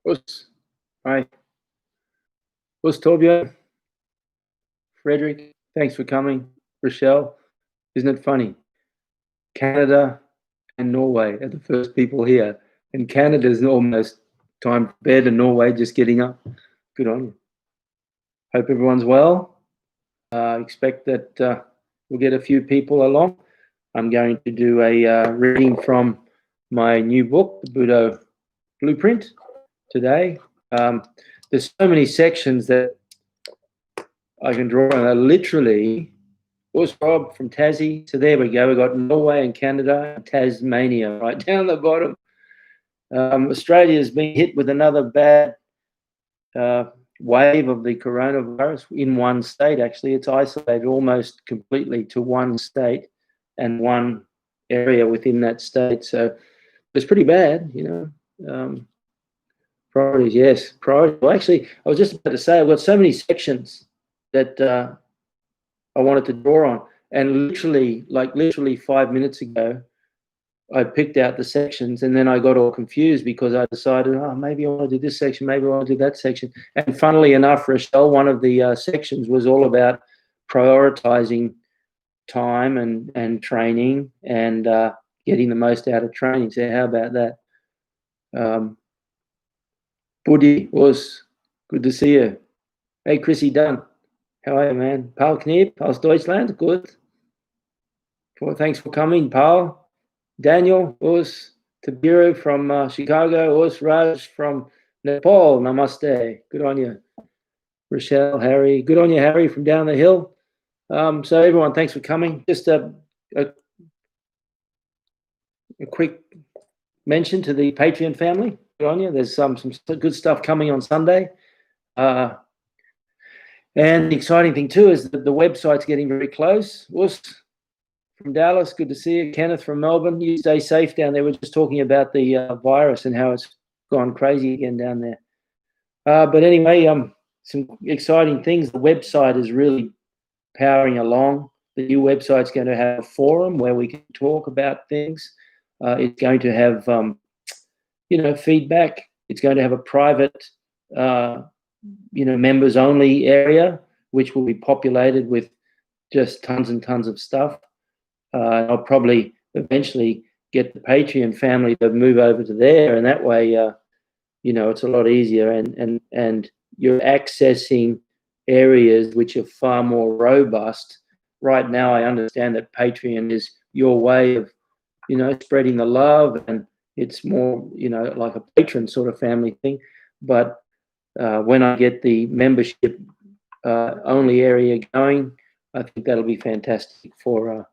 Us. Hi. Us, Torbjörn. Frederick, thanks for coming. Rochelle, isn't it funny? Canada and Norway are the first people here. And Canada's almost time for bed, and Norway just getting up. Good on you. Hope everyone's well. Expect that we'll get a few people along. I'm going to do a reading from my new book, The Budo Blueprint, today. There's so many sections that I can draw on. Literally, was Rob from Tassie. So there we go. We've got Norway and Canada and Tasmania right down the bottom. Australia's been hit with another bad wave of the coronavirus in one state. Actually, it's isolated almost completely to one state and one area within that state. So it's pretty bad, you know. Priorities, yes. Priorities. Well, actually, I was just about to say I've got so many sections that I wanted to draw on. And literally 5 minutes ago, I picked out the sections, and then I got all confused because I decided, oh, maybe I want to do this section, maybe I want to do that section. And funnily enough, Rochelle, one of the sections was all about prioritizing time and training and getting the most out of training. So how about that? Buddy, was good to see you. Hey, Chrissy Dunn. How are you, man? Paul Kniep, aus Deutschland, good. Well, thanks for coming, Paul. Daniel, us, Tabiru from Chicago, us, Raj from Nepal, namaste. Good on you. Rochelle, Harry, good on you, Harry, from down the hill. So everyone, thanks for coming. Just a quick mention to the Patreon family. Good on you. There's some good stuff coming on Sunday. And the exciting thing too is that the website's getting very close. Us from Dallas, good to see you. Kenneth from Melbourne, you stay safe down there. We're just talking about the virus and how it's gone crazy again down there. But anyway, some exciting things. The website is really powering along. The new website's going to have a forum where we can talk about things. It's going to have, feedback. It's going to have a private, members only area, which will be populated with just tons and tons of stuff. I'll probably eventually get the Patreon family to move over to there, and that way, it's a lot easier, and you're accessing areas which are far more robust. Right now, I understand that Patreon is your way of, spreading the love, and it's more, like a patron sort of family thing. But when I get the membership only area going, I think that'll be fantastic for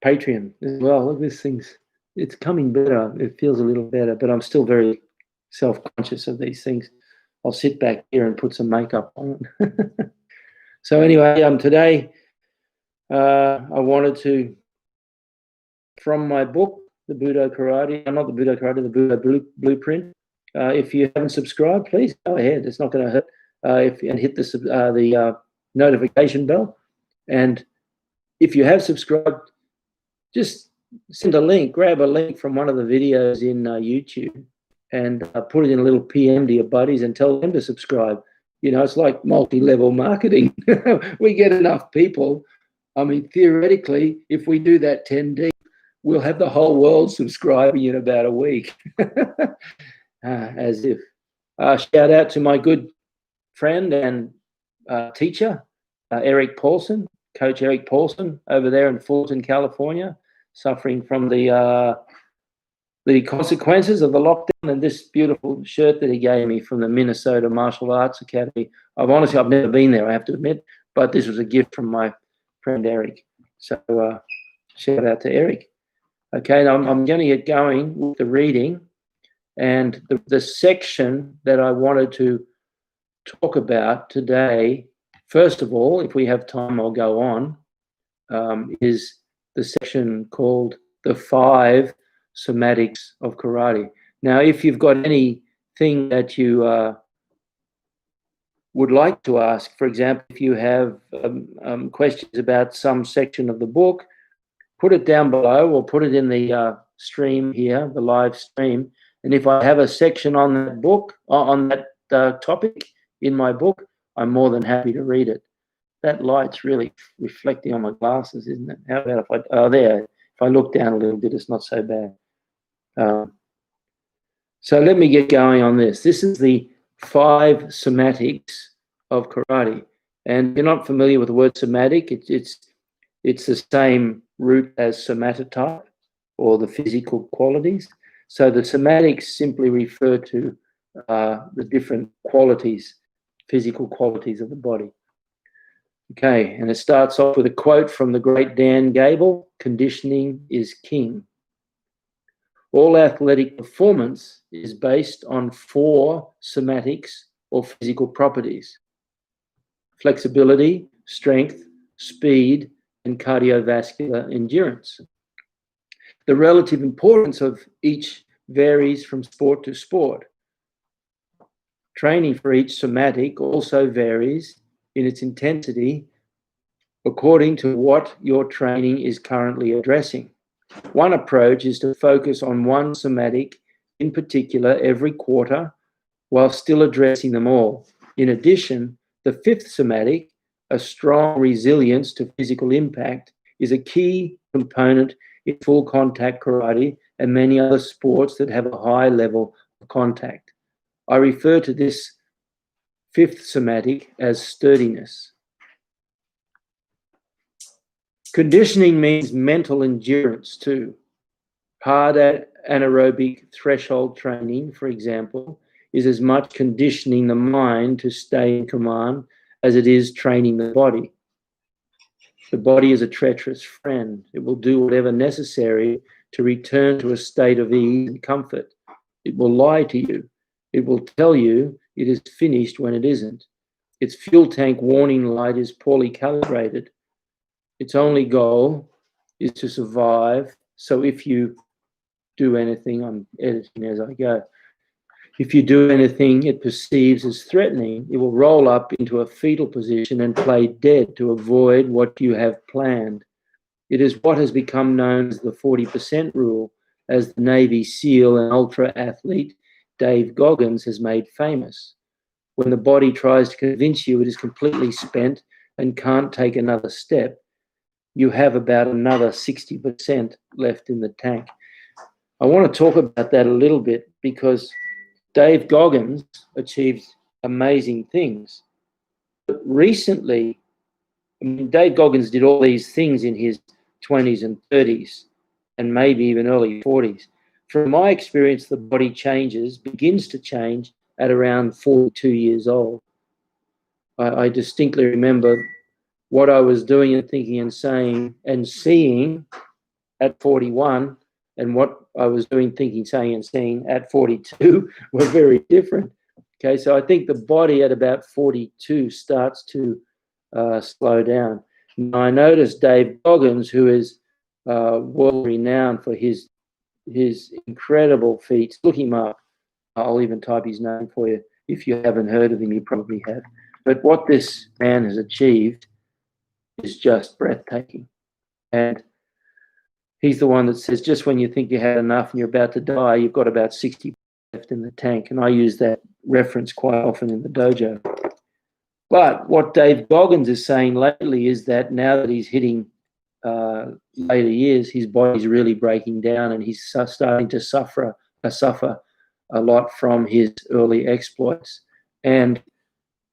Patreon as well. Look, this thing's, it's coming better. It feels a little better, but I'm still very self-conscious of these things. I'll sit back here and put some makeup on. So anyway, today I wanted to, from my book, The Budo Karate, not the Budo Karate, the Budo Blueprint. If you haven't subscribed, please go ahead. It's not going to hurt. And hit the notification bell. And if you have subscribed, just send a link, grab a link from one of the videos in YouTube and put it in a little PM to your buddies and tell them to subscribe. It's like multi-level marketing. We get enough people. I mean, theoretically, if we do that 10 deep, we'll have the whole world subscribing in about a week. As if. Shout out to my good friend and teacher, Eric Paulson, Coach Eric Paulson, over there in Fulton, California, suffering from the consequences of the lockdown, and this beautiful shirt that he gave me from the Minnesota Martial Arts Academy. I've never been there, I have to admit, but this was a gift from my friend Eric. So shout out to Eric. Okay, now I'm going to get going with the reading, and the section that I wanted to talk about today, first of all, if we have time, I'll go on, is the section called The 5 Cymatics of Karate. Now, if you've got anything that you would like to ask, for example, if you have questions about some section of the book, put it down below or put it in the stream here, the live stream, And if I have a section on that book, on that topic in my book, I'm more than happy to read it. That light's really reflecting on my glasses, isn't it? How about if there, if I look down a little bit, it's not so bad. So let me get going on this. This is the 5 cymatics of karate. And if you're not familiar with the word cymatic, it's the same root as somatotype, or the physical qualities. So the cymatics simply refer to the different qualities, physical qualities of the body. Okay, and it starts off with a quote from the great Dan Gable: "Conditioning is king." All athletic performance is based on 4 cymatics, or physical properties: flexibility, strength, speed, and cardiovascular endurance. The relative importance of each varies from sport to sport. Training for each cymatic also varies in its intensity according to what your training is currently addressing. One approach is to focus on one cymatic in particular every quarter while still addressing them all. In addition, the 5th cymatic, a strong resilience to physical impact, is a key component in full contact karate and many other sports that have a high level of contact. I refer to this 5th cymatic as sturdiness. Conditioning means mental endurance too. Hard anaerobic threshold training, for example, is as much conditioning the mind to stay in command as it is training the body. The body is a treacherous friend. It will do whatever necessary to return to a state of ease and comfort. It will lie to you. It will tell you it is finished when it isn't. Its fuel tank warning light is poorly calibrated. Its only goal is to survive. So if you do anything, I'm editing as I go, if you do anything it perceives as threatening, it will roll up into a fetal position and play dead to avoid what you have planned. It is what has become known as the 40% rule, as the Navy SEAL and ultra athlete Dave Goggins has made famous. When the body tries to convince you it is completely spent and can't take another step, you have about another 60% left in the tank. I want to talk about that a little bit because Dave Goggins achieved amazing things. But recently, Dave Goggins did all these things in his 20s and 30s and maybe even early 40s. From my experience, the body begins to change at around 42 years old. I distinctly remember what I was doing and thinking and saying and seeing at 41 and what I was doing, thinking, saying, and seeing at 42 were very different. Okay, so I think the body at about 42 starts to slow down. Now, I noticed Dave Goggins, who is world renowned for his incredible feats. Look him up. I'll even type his name for you. If you haven't heard of him, you probably have. But what this man has achieved is just breathtaking. And he's the one that says, just when you think you had enough and you're about to die, you've got about 60 left in the tank. And I use that reference quite often in the dojo. But what Dave Goggins is saying lately is that now that he's hitting later years, his body's really breaking down and he's starting to suffer a lot from his early exploits. And,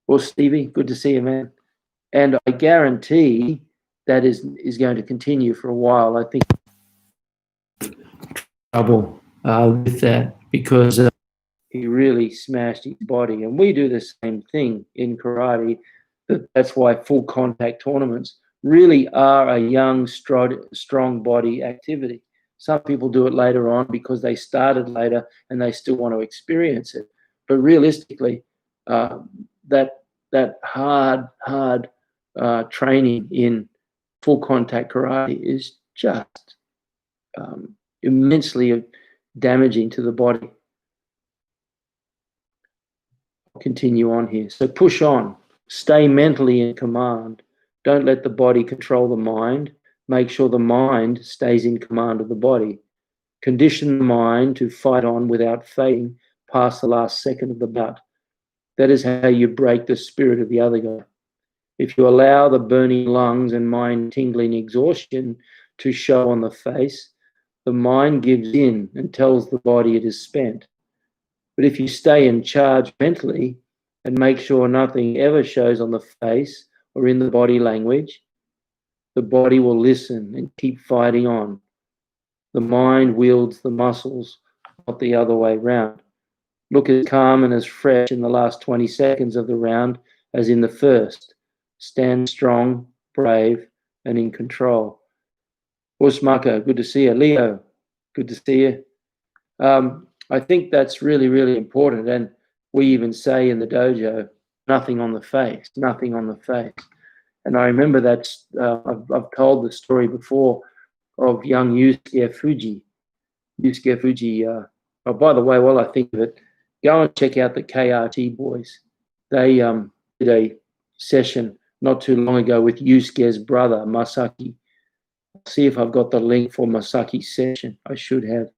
well, Stevie, good to see you, man. And I guarantee that is going to continue for a while. I think trouble with that because he really smashed his body. And we do the same thing in karate. That's why full contact tournaments really are a young, strong body activity. Some people do it later on because they started later and they still want to experience it. But realistically, that hard training in full contact karate is just immensely damaging to the body. I'll continue on here. So push on. Stay mentally in command. Don't let the body control the mind. Make sure the mind stays in command of the body. Condition the mind to fight on without fading past the last second of the bout. That is how you break the spirit of the other guy. If you allow the burning lungs and mind-tingling exhaustion to show on the face, the mind gives in and tells the body it is spent. But if you stay in charge mentally and make sure nothing ever shows on the face or in the body language, the body will listen and keep fighting on. The mind wields the muscles, not the other way round. Look as calm and as fresh in the last 20 seconds of the round as in the first. Stand strong, brave, and in control. Wolff, good to see you. Leo, good to see you. I think that's really, really important. And we even say in the dojo, nothing on the face, nothing on the face. And I remember that I've told the story before of young Yusuke Fuji. Yusuke Fuji, oh, by the way, while I think of it, go and check out the KRT boys. They did a session not too long ago with Yusuke's brother, Masaki. See if I've got the link for Masaki's session. I should have.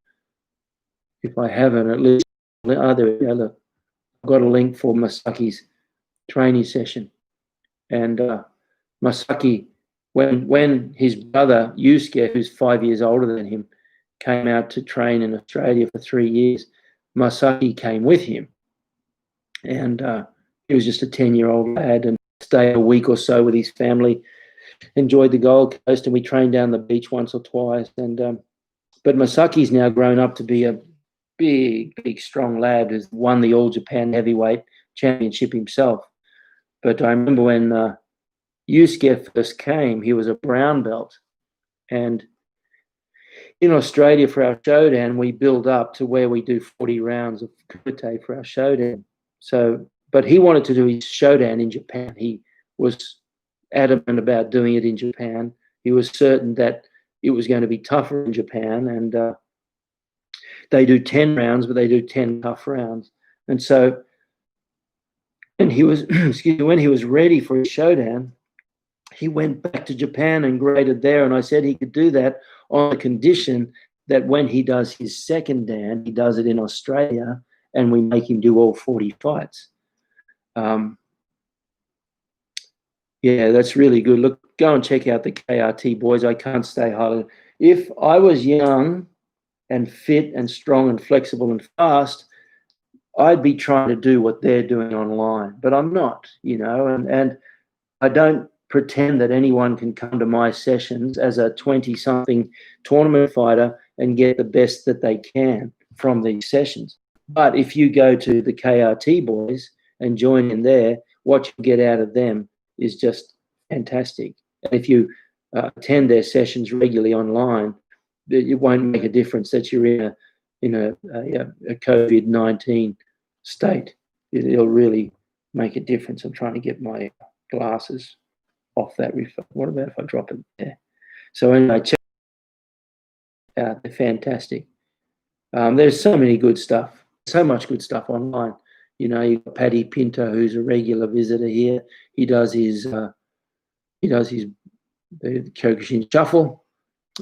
If I haven't, at least, there we go. Look, I've got a link for Masaki's training session. And Masaki, when his brother, Yusuke, who's 5 years older than him, came out to train in Australia for 3 years, Masaki came with him. And he was just a 10-year-old lad and stayed a week or so with his family, enjoyed the Gold Coast, and we trained down the beach once or twice. And but Masaki's now grown up to be a big, strong lad who's won the All Japan Heavyweight Championship himself. But I remember when Yusuke first came, he was a brown belt. And in Australia for our Shodan, we build up to where we do 40 rounds of kumite for our Shodan. So, but he wanted to do his Shodan in Japan. He was adamant about doing it in Japan. He was certain that it was going to be tougher in Japan, and they do 10 rounds, but they do 10 tough rounds. And so, and he was, excuse me, when he was ready for his Shodan, he went back to Japan and graded there. And I said he could do that on the condition that when he does his second Dan, he does it in Australia, and we make him do all 40 fights. Yeah, that's really good. Look, go and check out the KRT boys. I can't stay highly. If I was young and fit and strong and flexible and fast, I'd be trying to do what they're doing online, but I'm not, and I don't pretend that anyone can come to my sessions as a 20-something tournament fighter and get the best that they can from these sessions. But if you go to the KRT boys and join in there, what you get out of them is just fantastic. And if you attend their sessions regularly online, it won't make a difference that you're in a COVID-19 state. It'll really make a difference. I'm trying to get my glasses off that reflex. What about if I drop it there? So anyway, check it out. They're fantastic. There's so many good stuff, so much good stuff online. You've got Paddy Pinto, who's a regular visitor here. He does his the Kyokushin shuffle,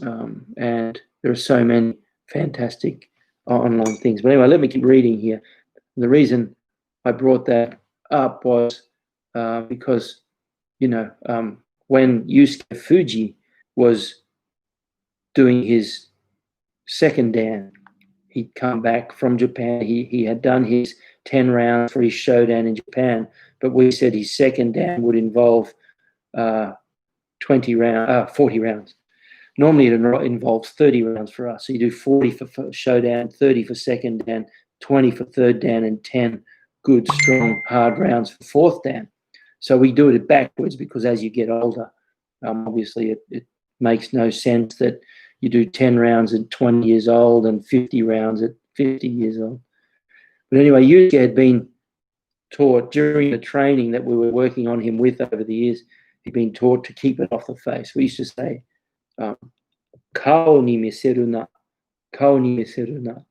and there are so many fantastic online things. But anyway, let me keep reading here. The reason I brought that up was because when Yusuke Fuji was doing his second Dan, he'd come back from Japan. He had done his 10 rounds for his Shodan in Japan, but we said his second Dan would involve 40 rounds. Normally it involves 30 rounds for us. So you do 40 for Shodan, 30 for second Dan, 20 for third Dan, and 10 good, strong, hard rounds for fourth Dan. So we do it backwards because as you get older, obviously it makes no sense that you do 10 rounds at 20 years old and 50 rounds at 50 years old. But anyway, Yusuke had been taught during the training that we were working on him with over the years, he'd been taught to keep it off the face. We used to say, kao ni miseru na,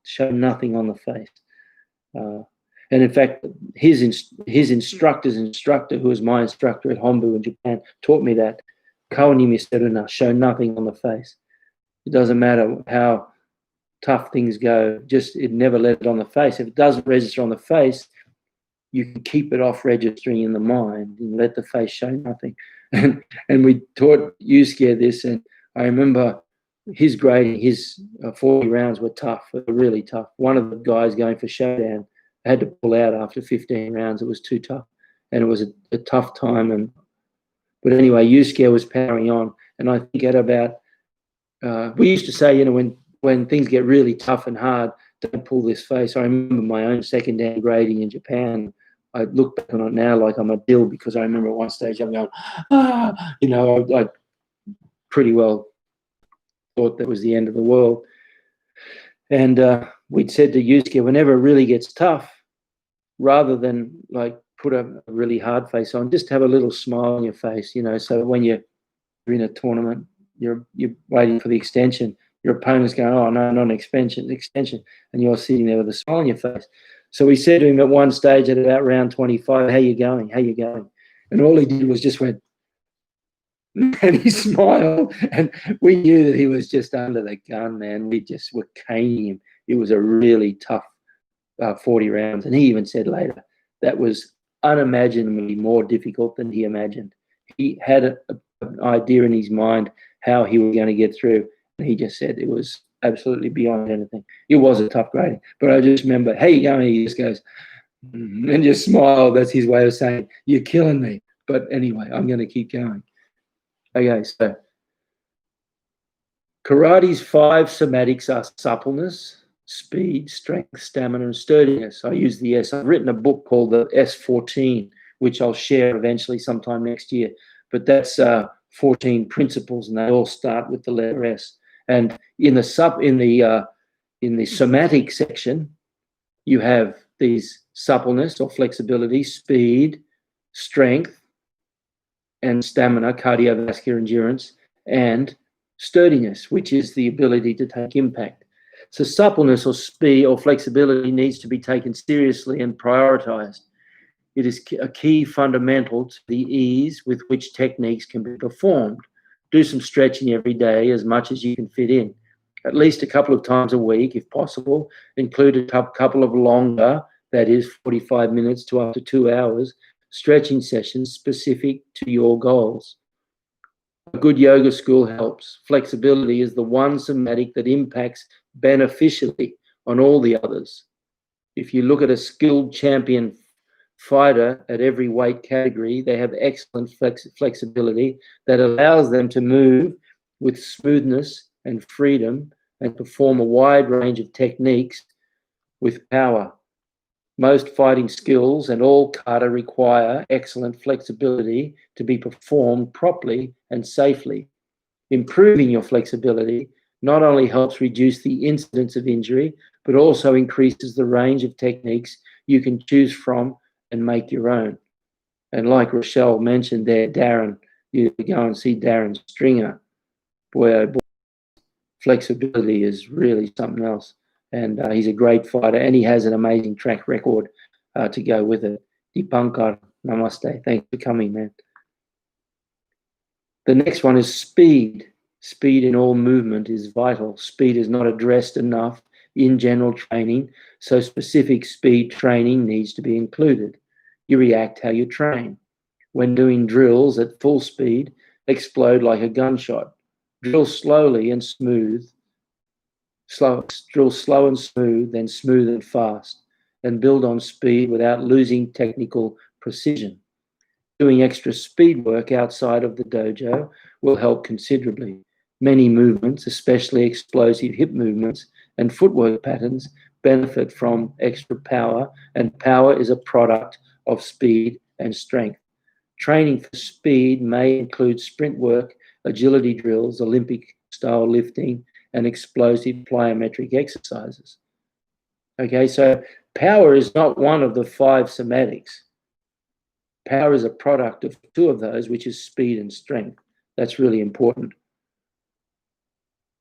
show nothing on the face. And in fact, his instructor's instructor, who was my instructor at Hombu in Japan, taught me that, kao ni miseru na, show nothing on the face. It doesn't matter how tough things go. Just it never let it on the face. If it doesn't register on the face, you can keep it off registering in the mind and let the face show nothing. And we taught Yusuke this, and I remember his grading, his 40 rounds were tough, were really tough. One of the guys going for showdown had to pull out after 15 rounds. It was too tough, and it was a tough time. But anyway, Yusuke was powering on, and I think at about we used to say, when things get really tough and hard, don't pull this face. I remember my own second dan grading in Japan. I look back on it now like I'm a dill, because I remember at one stage I'm going, I pretty well thought that was the end of the world. And we'd said to Yusuke, whenever it really gets tough, rather than like put a really hard face on, just have a little smile on your face, so when you're in a tournament, you're waiting for the extension, your opponent's going, oh no, not an extension, and you're sitting there with a smile on your face. So we said to him at one stage at about round 25, how you going? And all he did was just went, and he smiled, and we knew that he was just under the gun, man. We just were caning him. It was a really tough 40 rounds. And he even said later, that was unimaginably more difficult than he imagined. He had an idea in his mind how he was going to get through. And he just said it was absolutely beyond anything. It was a tough grading. But I just remember, hey, you going? He just goes, and just smiled. That's his way of saying, you're killing me. But anyway, I'm going to keep going. Okay, so karate's 5 cymatics are suppleness, speed, strength, stamina, and sturdiness. I use the S. I've written a book called the S14, which I'll share eventually sometime next year. But that's 14 principles, and they all start with the letter S. And in the somatic section, you have these suppleness or flexibility, speed, strength, and stamina, cardiovascular endurance, and sturdiness, which is the ability to take impact. So suppleness or speed or flexibility needs to be taken seriously and prioritized. It is a key fundamental to the ease with which techniques can be performed. Do some stretching every day as much as you can fit in, at least a couple of times a week if possible. Include a couple of longer, that is 45 minutes to up to 2 hours, stretching sessions specific to your goals. A good yoga school helps. Flexibility is the one somatic that impacts beneficially on all the others. If you look at a skilled champion fighter at every weight category, they have excellent flexibility that allows them to move with smoothness and freedom and perform a wide range of techniques with power. Most fighting skills and all kata require excellent flexibility to be performed properly and safely. Improving your flexibility not only helps reduce the incidence of injury, but also increases the range of techniques you can choose from and make your own. And like Rochelle mentioned there, Darren, you go and see Darren Stringer. Boy, oh boy, flexibility is really something else. And he's a great fighter, and he has an amazing track record to go with it. Dipankar, namaste. Thanks for coming, man. The next one is speed. Speed in all movement is vital. Speed is not addressed enough in general training, so specific speed training needs to be included. You react how you train. When doing drills at full speed, explode like a gunshot. Drill slowly and smooth. Drill slow and smooth, then smooth and fast, and build on speed without losing technical precision. Doing extra speed work outside of the dojo will help considerably. Many movements, especially explosive hip movements and footwork patterns, benefit from extra power, and power is a product of speed and strength. Training for speed may include sprint work, agility drills, Olympic-style lifting, and explosive plyometric exercises. Okay, so power is not one of the 5 somatics. Power is a product of 2 of those, which is speed and strength. That's really important.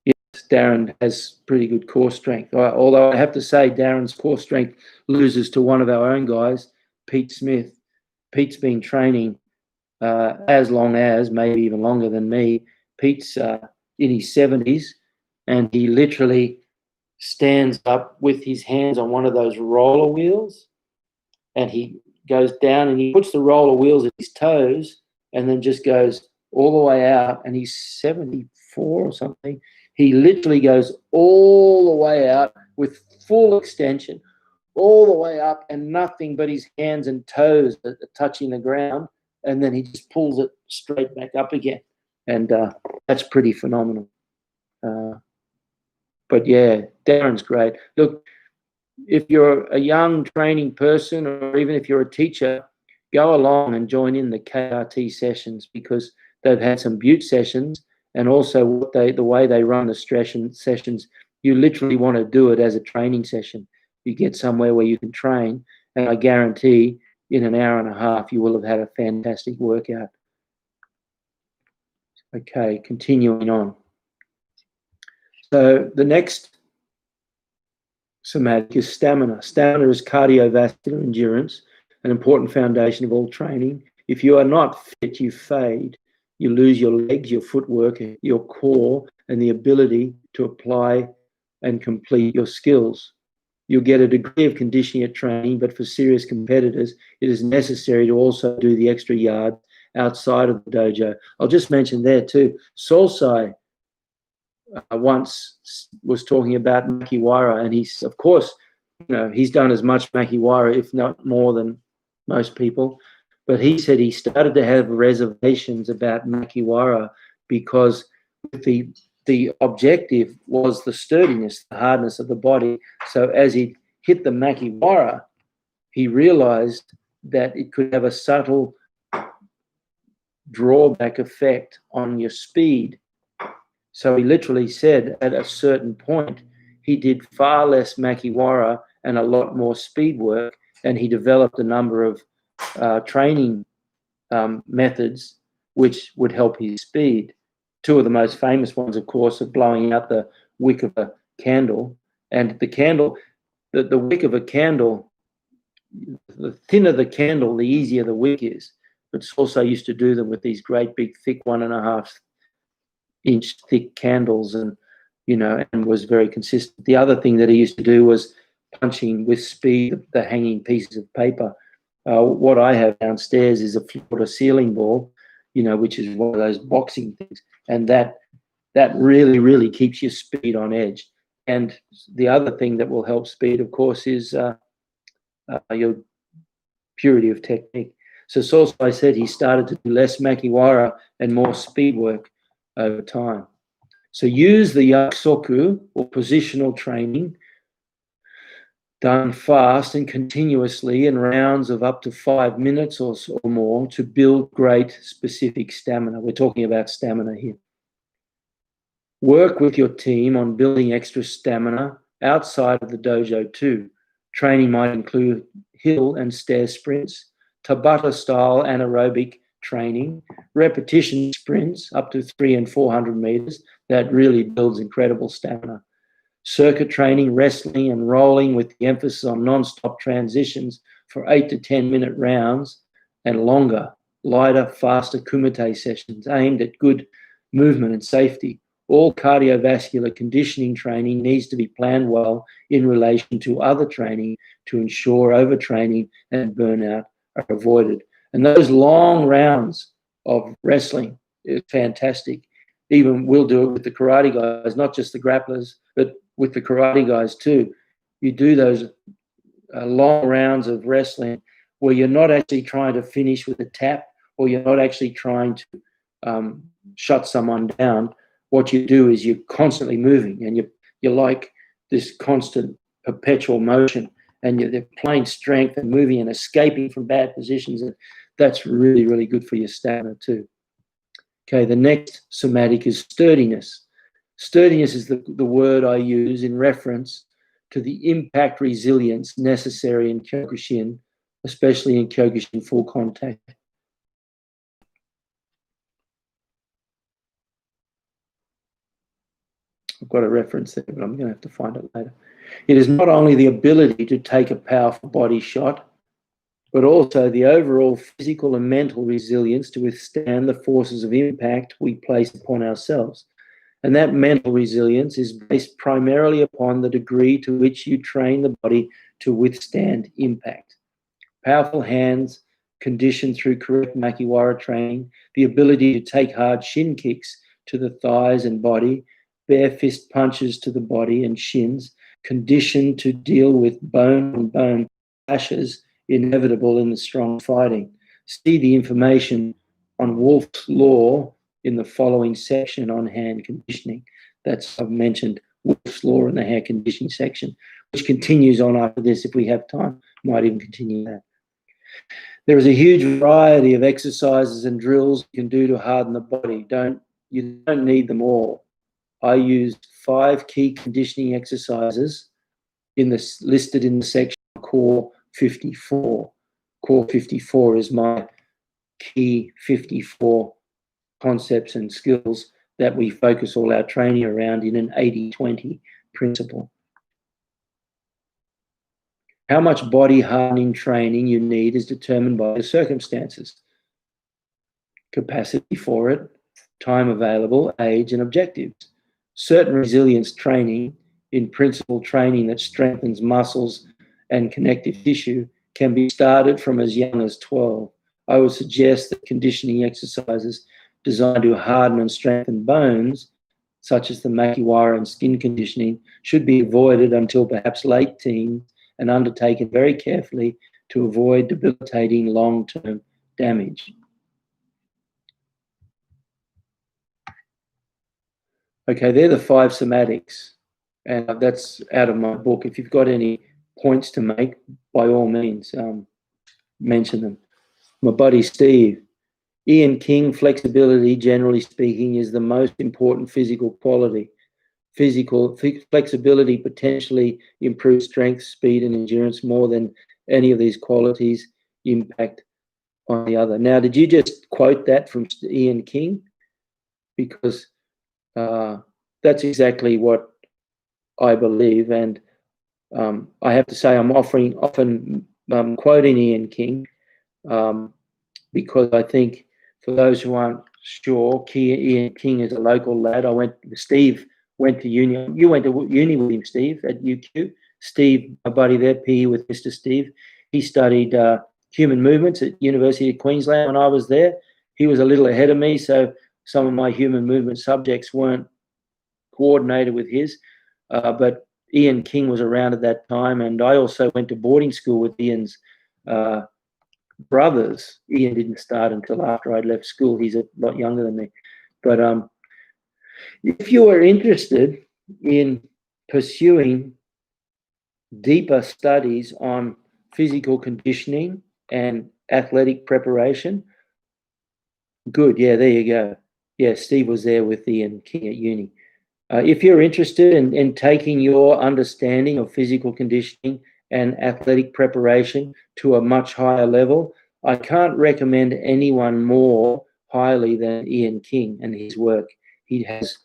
Yes, Darren has pretty good core strength. Although I have to say Darren's core strength loses to one of our own guys, Pete Smith. Pete's been training as long as, maybe even longer than me. Pete's in his 70s, and he literally stands up with his hands on one of those roller wheels, and he goes down and he puts the roller wheels at his toes and then just goes all the way out, and he's 74 or something. He literally goes all the way out with full extension, all the way up, and nothing but his hands and toes are touching the ground, and then he just pulls it straight back up again. And that's pretty phenomenal. But yeah, Darren's great. Look, if you're a young training person, or even if you're a teacher, go along and join in the KRT sessions, because they've had some Butte sessions, and also the way they run the sessions, you literally want to do it as a training session. You get somewhere where you can train, and I guarantee in an hour and a half you will have had a fantastic workout. Okay, continuing on. So the next somatic is stamina. Stamina is cardiovascular endurance, an important foundation of all training. If you are not fit, you fade. You lose your legs, your footwork, your core, and the ability to apply and complete your skills. You'll get a degree of conditioning at training, but for serious competitors, it is necessary to also do the extra yard outside of the dojo. I'll just mention there too, Solsai once was talking about Makiwara, and he's, of course, he's done as much Makiwara, if not more, than most people. But he said he started to have reservations about Makiwara because the objective was the sturdiness, the hardness of the body. So as he hit the Makiwara, he realized that it could have a subtle drawback effect on your speed. So he literally said at a certain point, he did far less Makiwara and a lot more speed work, and he developed a number of training methods which would help his speed. Two of the most famous ones, of course, are blowing out the wick of a candle. And the candle, the wick of a candle, the thinner the candle, the easier the wick is. But also used to do them with these great big thick 1.5 inch thick candles, and and was very consistent. The other thing that he used to do was punching with speed the hanging pieces of paper. What I have downstairs is a floor-to-ceiling ball, which is one of those boxing things, and that really, really keeps your speed on edge. And the other thing that will help speed, of course, is your purity of technique. So Sosai said he started to do less Makiwara and more speed work over time. So use the yakusoku, or positional training, done fast and continuously in rounds of up to 5 minutes or more, to build great specific stamina. We're talking about stamina here. Work with your team on building extra stamina outside of the dojo too. Training might include hill and stair sprints, Tabata-style anaerobic training, repetition sprints up to 300 and 400 meters. That really builds incredible stamina. Circuit training, wrestling and rolling with the emphasis on non-stop transitions for 8 to 10 minute rounds, and longer, lighter, faster kumite sessions aimed at good movement and safety. All cardiovascular conditioning training needs to be planned well in relation to other training to ensure overtraining and burnout are avoided. And those long rounds of wrestling is fantastic. Even we'll do it with the karate guys, not just the grapplers, but with the karate guys too. You do those long rounds of wrestling where you're not actually trying to finish with a tap, or you're not actually trying to shut someone down. What you do is you're constantly moving, and you're like this constant perpetual motion, and they're playing strength and moving and escaping from bad positions. And that's really, really good for your stamina too. Okay, the next somatic is sturdiness. Sturdiness is the word I use in reference to the impact resilience necessary in Kyokushin, especially in Kyokushin full contact. I've got a reference there, but I'm going to have to find it later. It is not only the ability to take a powerful body shot, but also the overall physical and mental resilience to withstand the forces of impact we place upon ourselves. And that mental resilience is based primarily upon the degree to which you train the body to withstand impact. Powerful hands, conditioned through correct makiwara training, the ability to take hard shin kicks to the thighs and body, bare fist punches to the body and shins, conditioned to deal with bone-on-bone clashes inevitable in the strong fighting. See the information on Wolff's law in the following section on hand conditioning. I've mentioned Wolff's law in the hand conditioning section, which continues on after this if we have time. Might even continue that. There is a huge variety of exercises and drills you can do to harden the body. You don't need them all. I used 5 key conditioning exercises listed in the section Core 54. Core 54 is my key 54 concepts and skills that we focus all our training around in an 80-20 principle. How much body hardening training you need is determined by the circumstances, capacity for it, time available, age, and objectives. Certain resilience training, in principle training that strengthens muscles and connective tissue, can be started from as young as 12. I would suggest that conditioning exercises designed to harden and strengthen bones, such as the makiwara and skin conditioning, should be avoided until perhaps late teens and undertaken very carefully to avoid debilitating long-term damage. Okay, they're the 5 cymatics, and that's out of my book. If you've got any points to make, by all means, mention them. My buddy Steve. Ian King, flexibility, generally speaking, is the most important physical quality. Flexibility potentially improves strength, speed, and endurance more than any of these qualities impact on the other. Now, did you just quote that from Ian King? Because that's exactly what I believe, and I have to say I'm often quoting Ian King because I think, for those who aren't sure, Ian King is a local lad. Steve went to uni. You went to uni with him, Steve, at UQ. Steve, my buddy there, PE with Mr. Steve. He studied human movements at University of Queensland when I was there. He was a little ahead of me, so some of my human movement subjects weren't coordinated with his. But Ian King was around at that time, and I also went to boarding school with Ian's brothers. Ian didn't start until after I'd left school. He's a lot younger than me. But if you are interested in pursuing deeper studies on physical conditioning and athletic preparation, good. Yeah, there you go. Yeah, Steve was there with Ian King at uni. If you're interested in taking your understanding of physical conditioning and athletic preparation to a much higher level, I can't recommend anyone more highly than Ian King and his work. He has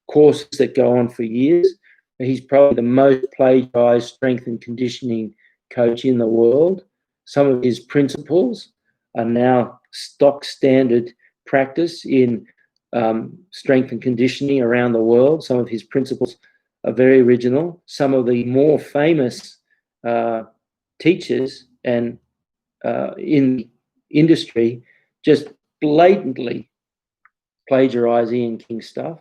courses that go on for years. He's probably the most plagiarized strength and conditioning coach in the world. Some of his principles are now stock standard practice in strength and conditioning around the world. Some of his principles are very original. Some of the more famous teachers and in the industry just blatantly plagiarize Ian King's stuff.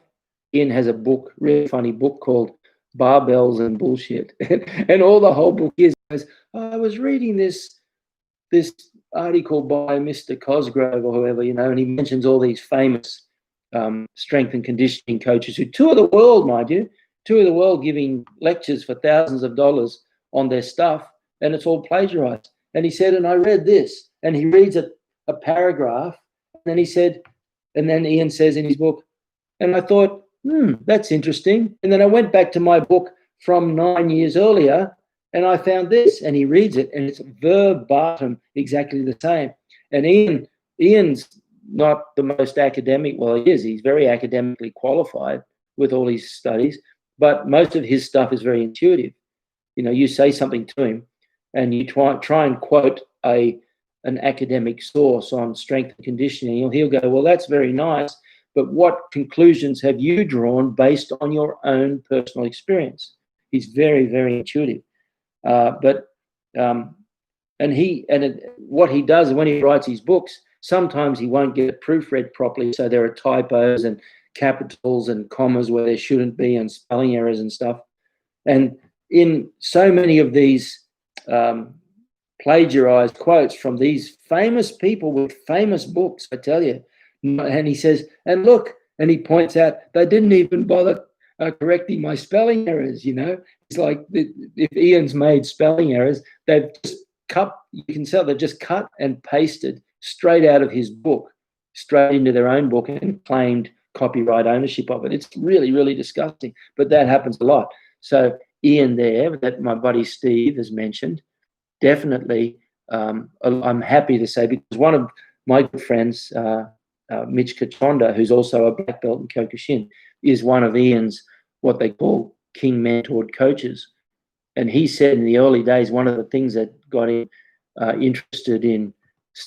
Ian has a book, really funny book called Barbells and Bullshit. And all the whole book is, I was reading this article by Mr. Cosgrove or whoever, and he mentions all these famous strength and conditioning coaches who tour the world, mind you, giving lectures for thousands of dollars on their stuff, and it's all plagiarized. And he said, and I read this, and he reads a paragraph, and then Ian says in his book, and I thought, that's interesting. And then I went back to my book from 9 years earlier, and I found this, and he reads it, and it's verbatim exactly the same. And Ian's not the most academic. Well, he is. He's very academically qualified with all his studies, but most of his stuff is very intuitive. You say something to him, and you try and quote an academic source on strength and conditioning. He'll go, well, that's very nice, but what conclusions have you drawn based on your own personal experience? He's very, very intuitive. What he does when he writes his books, sometimes he won't get it proofread properly, so there are typos and capitals and commas where there shouldn't be, and spelling errors and stuff. And in so many of these plagiarized quotes from these famous people with famous books, I tell you, and he says, and look, and he points out, they didn't even bother correcting my spelling errors, you know. It's like if Ian's made spelling errors, they've just cut, you can tell they've just cut and pasted straight out of his book, straight into their own book, and claimed copyright ownership of it. It's really, really disgusting, but that happens a lot. So Ian there, that my buddy Steve has mentioned, definitely, I'm happy to say, because one of my good friends, Mitch Katonda, who's also a black belt in Kyokushin, is one of Ian's, what they call king mentored coaches. And he said in the early days, one of the things that got him interested in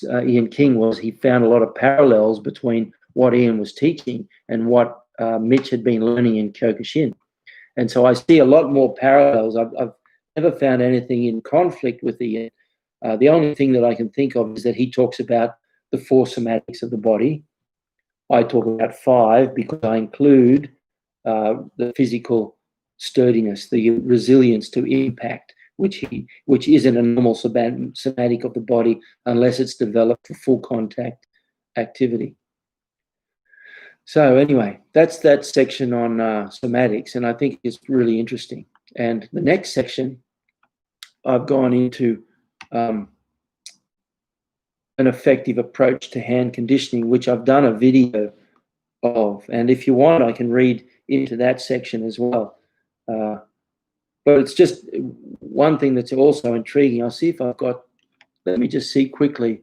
Ian King was he found a lot of parallels between what Ian was teaching and what Mitch had been learning in Kyokushin. And so I see a lot more parallels. I've never found anything in conflict with Ian. The only thing that I can think of is that he talks about the 4 cymatics of the body. I talk about 5 because I include the physical sturdiness, the resilience to impact, which isn't a normal somatic of the body unless it's developed for full contact activity. So anyway, that's that section on somatics, and I think it's really interesting. And the next section, I've gone into an effective approach to hand conditioning, which I've done a video of. And if you want, I can read into that section as well. But it's just one thing that's also intriguing. I'll see if I've got, let me just see quickly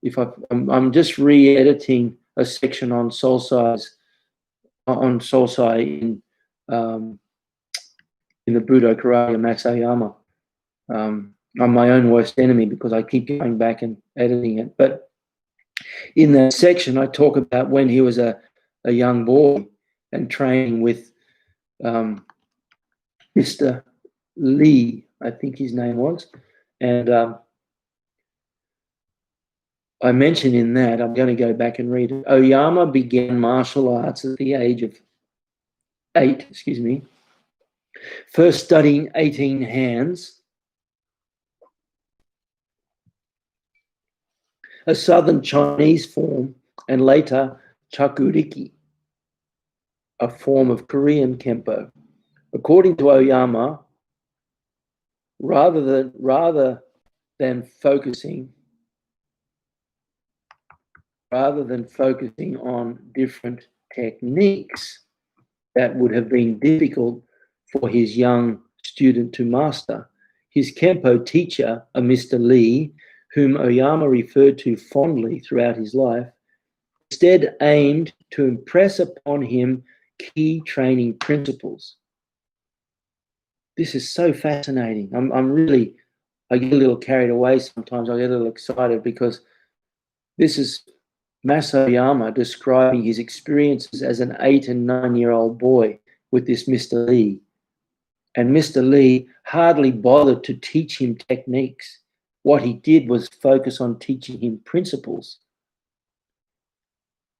if I'm just re-editing a section on Solsai in the Budo Karate Masayama. I'm my own worst enemy because I keep going back and editing it. But in that section, I talk about when he was a young boy and training with Mr. Lee, I think his name was. And I mentioned in that, I'm going to go back and read it. Oyama began martial arts at the age of 8, first studying 18 hands, a southern Chinese form, and later Chakuriki, a form of Korean Kempo. According to Oyama, rather than focusing on different techniques that would have been difficult for his young student to master, his Kempo teacher, a Mr. Lee, whom Oyama referred to fondly throughout his life, instead aimed to impress upon him key training principles. This is so fascinating. I get a little carried away sometimes. I get a little excited because this is Masaoyama describing his experiences as an 8 and 9-year-old boy with this Mr. Lee. And Mr. Lee hardly bothered to teach him techniques. What he did was focus on teaching him principles.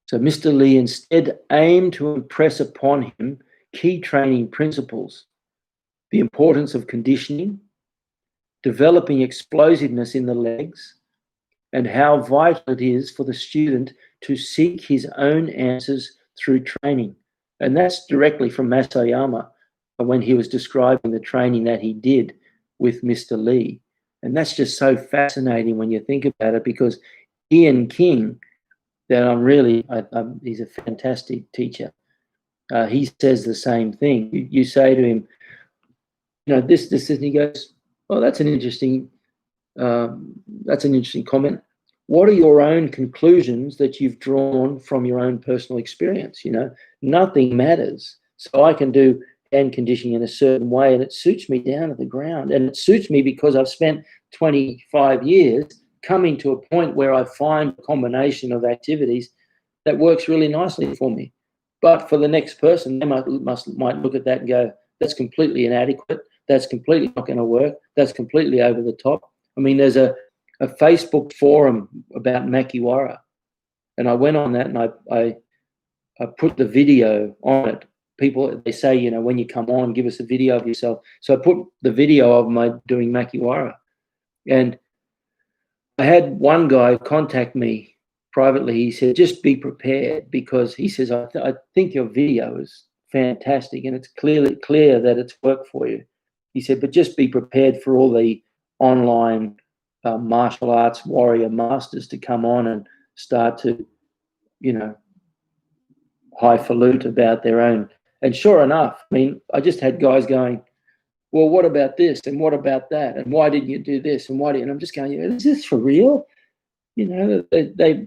So Mr. Lee instead aimed to impress upon him key training principles: the importance of conditioning, developing explosiveness in the legs, and how vital it is for the student to seek his own answers through training. And that's directly from Masaoyama when he was describing the training that he did with Mr. Lee. And that's just so fascinating when you think about it, because Ian King, that he's a fantastic teacher. He says the same thing. You say to him, this, and he goes, "Oh, that's an interesting comment. What are your own conclusions that you've drawn from your own personal experience? Nothing matters. So I can do hand conditioning in a certain way, and it suits me down to the ground. And it suits me because I've spent 25 years coming to a point where I find a combination of activities that works really nicely for me. But for the next person, they might look at that and go, that's completely inadequate. That's completely not going to work. That's completely over the top. I mean, there's a Facebook forum about Makiwara, and I went on that and I put the video on it. People, they say, you know, when you come on, give us a video of yourself. So I put the video of my doing Makiwara. And I had one guy contact me privately. He said, just be prepared, because he says, I think your video is fantastic and it's clear that it's worked for you. He said, but just be prepared for all the online martial arts warrior masters to come on and start to, you know, highfalutin about their own. And sure enough, I mean, I just had guys going, well, what about this? And what about that? And why didn't you do this? And why didn't? And I'm just going, is this for real? You know,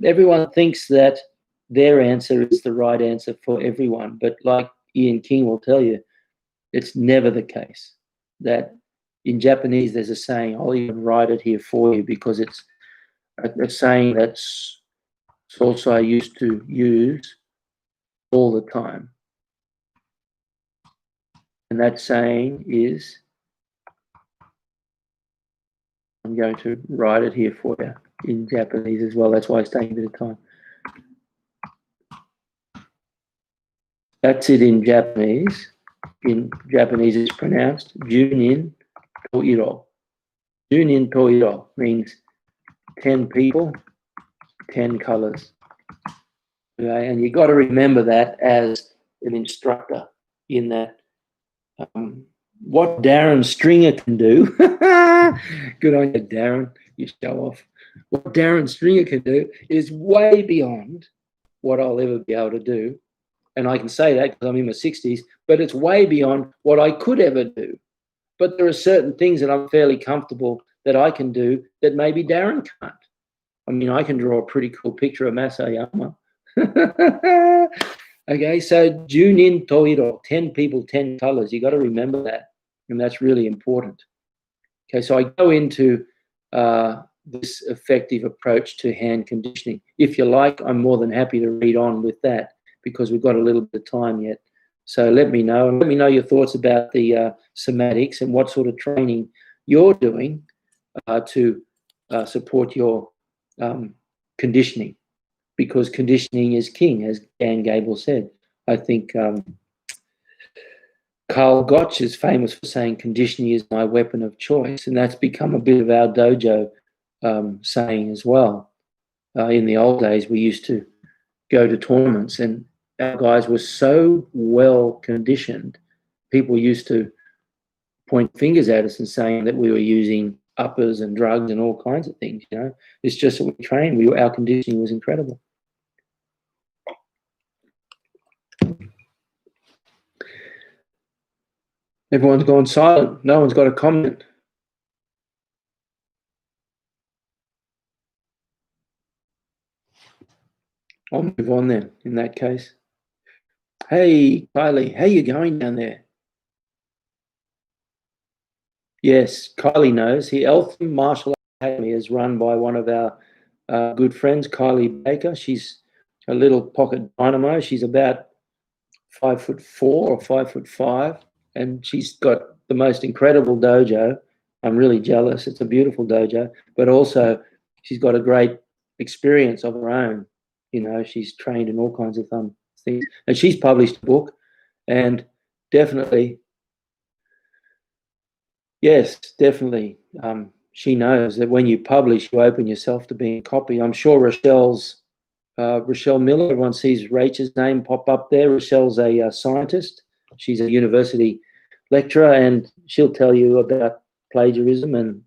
everyone thinks that their answer is the right answer for everyone. But like Ian King will tell you, it's never the case. That in Japanese, there's a saying, I'll even write it here for you, because it's a saying that's also I used to use all the time. And that saying is, I'm going to write it here for you in Japanese as well. That's why it's taking a bit of time. That's it in Japanese. In Japanese, it's pronounced Junin Toiro. Junin Toiro means 10 people, 10 colors. Okay? And you got to remember that as an instructor in that. What Darren Stringer can do, good on you, Darren, you show off. What Darren Stringer can do is way beyond what I'll ever be able to do. And I can say that because I'm in my 60s, but it's way beyond what I could ever do. But there are certain things that I'm fairly comfortable that I can do that maybe Darren can't. I mean, I can draw a pretty cool picture of Masayama. Okay, so Junin Toiro, 10 people, 10 colors. You got to remember that, and that's really important. Okay, so I go into this effective approach to hand conditioning. If you like, I'm more than happy to read on with that, because we've got a little bit of time yet. So let me know. Let me know your thoughts about the cymatics and what sort of training you're doing to support your conditioning. Because conditioning is king, as Dan Gable said. I think Carl Gotch is famous for saying conditioning is my weapon of choice, and that's become a bit of our dojo saying as well. In the old days, we used to go to tournaments, and our guys were so well conditioned, people used to point fingers at us and saying that we were using uppers and drugs and all kinds of things. You know, it's just that we trained. Our conditioning was incredible. Everyone's gone silent. No one's got a comment. I'll move on then, in that case. Hey, Kylie, how you going down there? Yes, Kylie knows. The Eltham Martial Academy is run by one of our good friends, Kylie Baker. She's a little pocket dynamo. She's about 5'4" or 5'5", and she's got the most incredible dojo. I'm really jealous. It's a beautiful dojo, but also she's got a great experience of her own. You know, she's trained in all kinds of things, and she's published a book, and definitely, yes, definitely. She knows that when you publish, you open yourself to being copied. I'm sure Rochelle Miller, everyone sees Rachel's name pop up there. Rochelle's a scientist. She's a university lecturer, and she'll tell you about plagiarism. And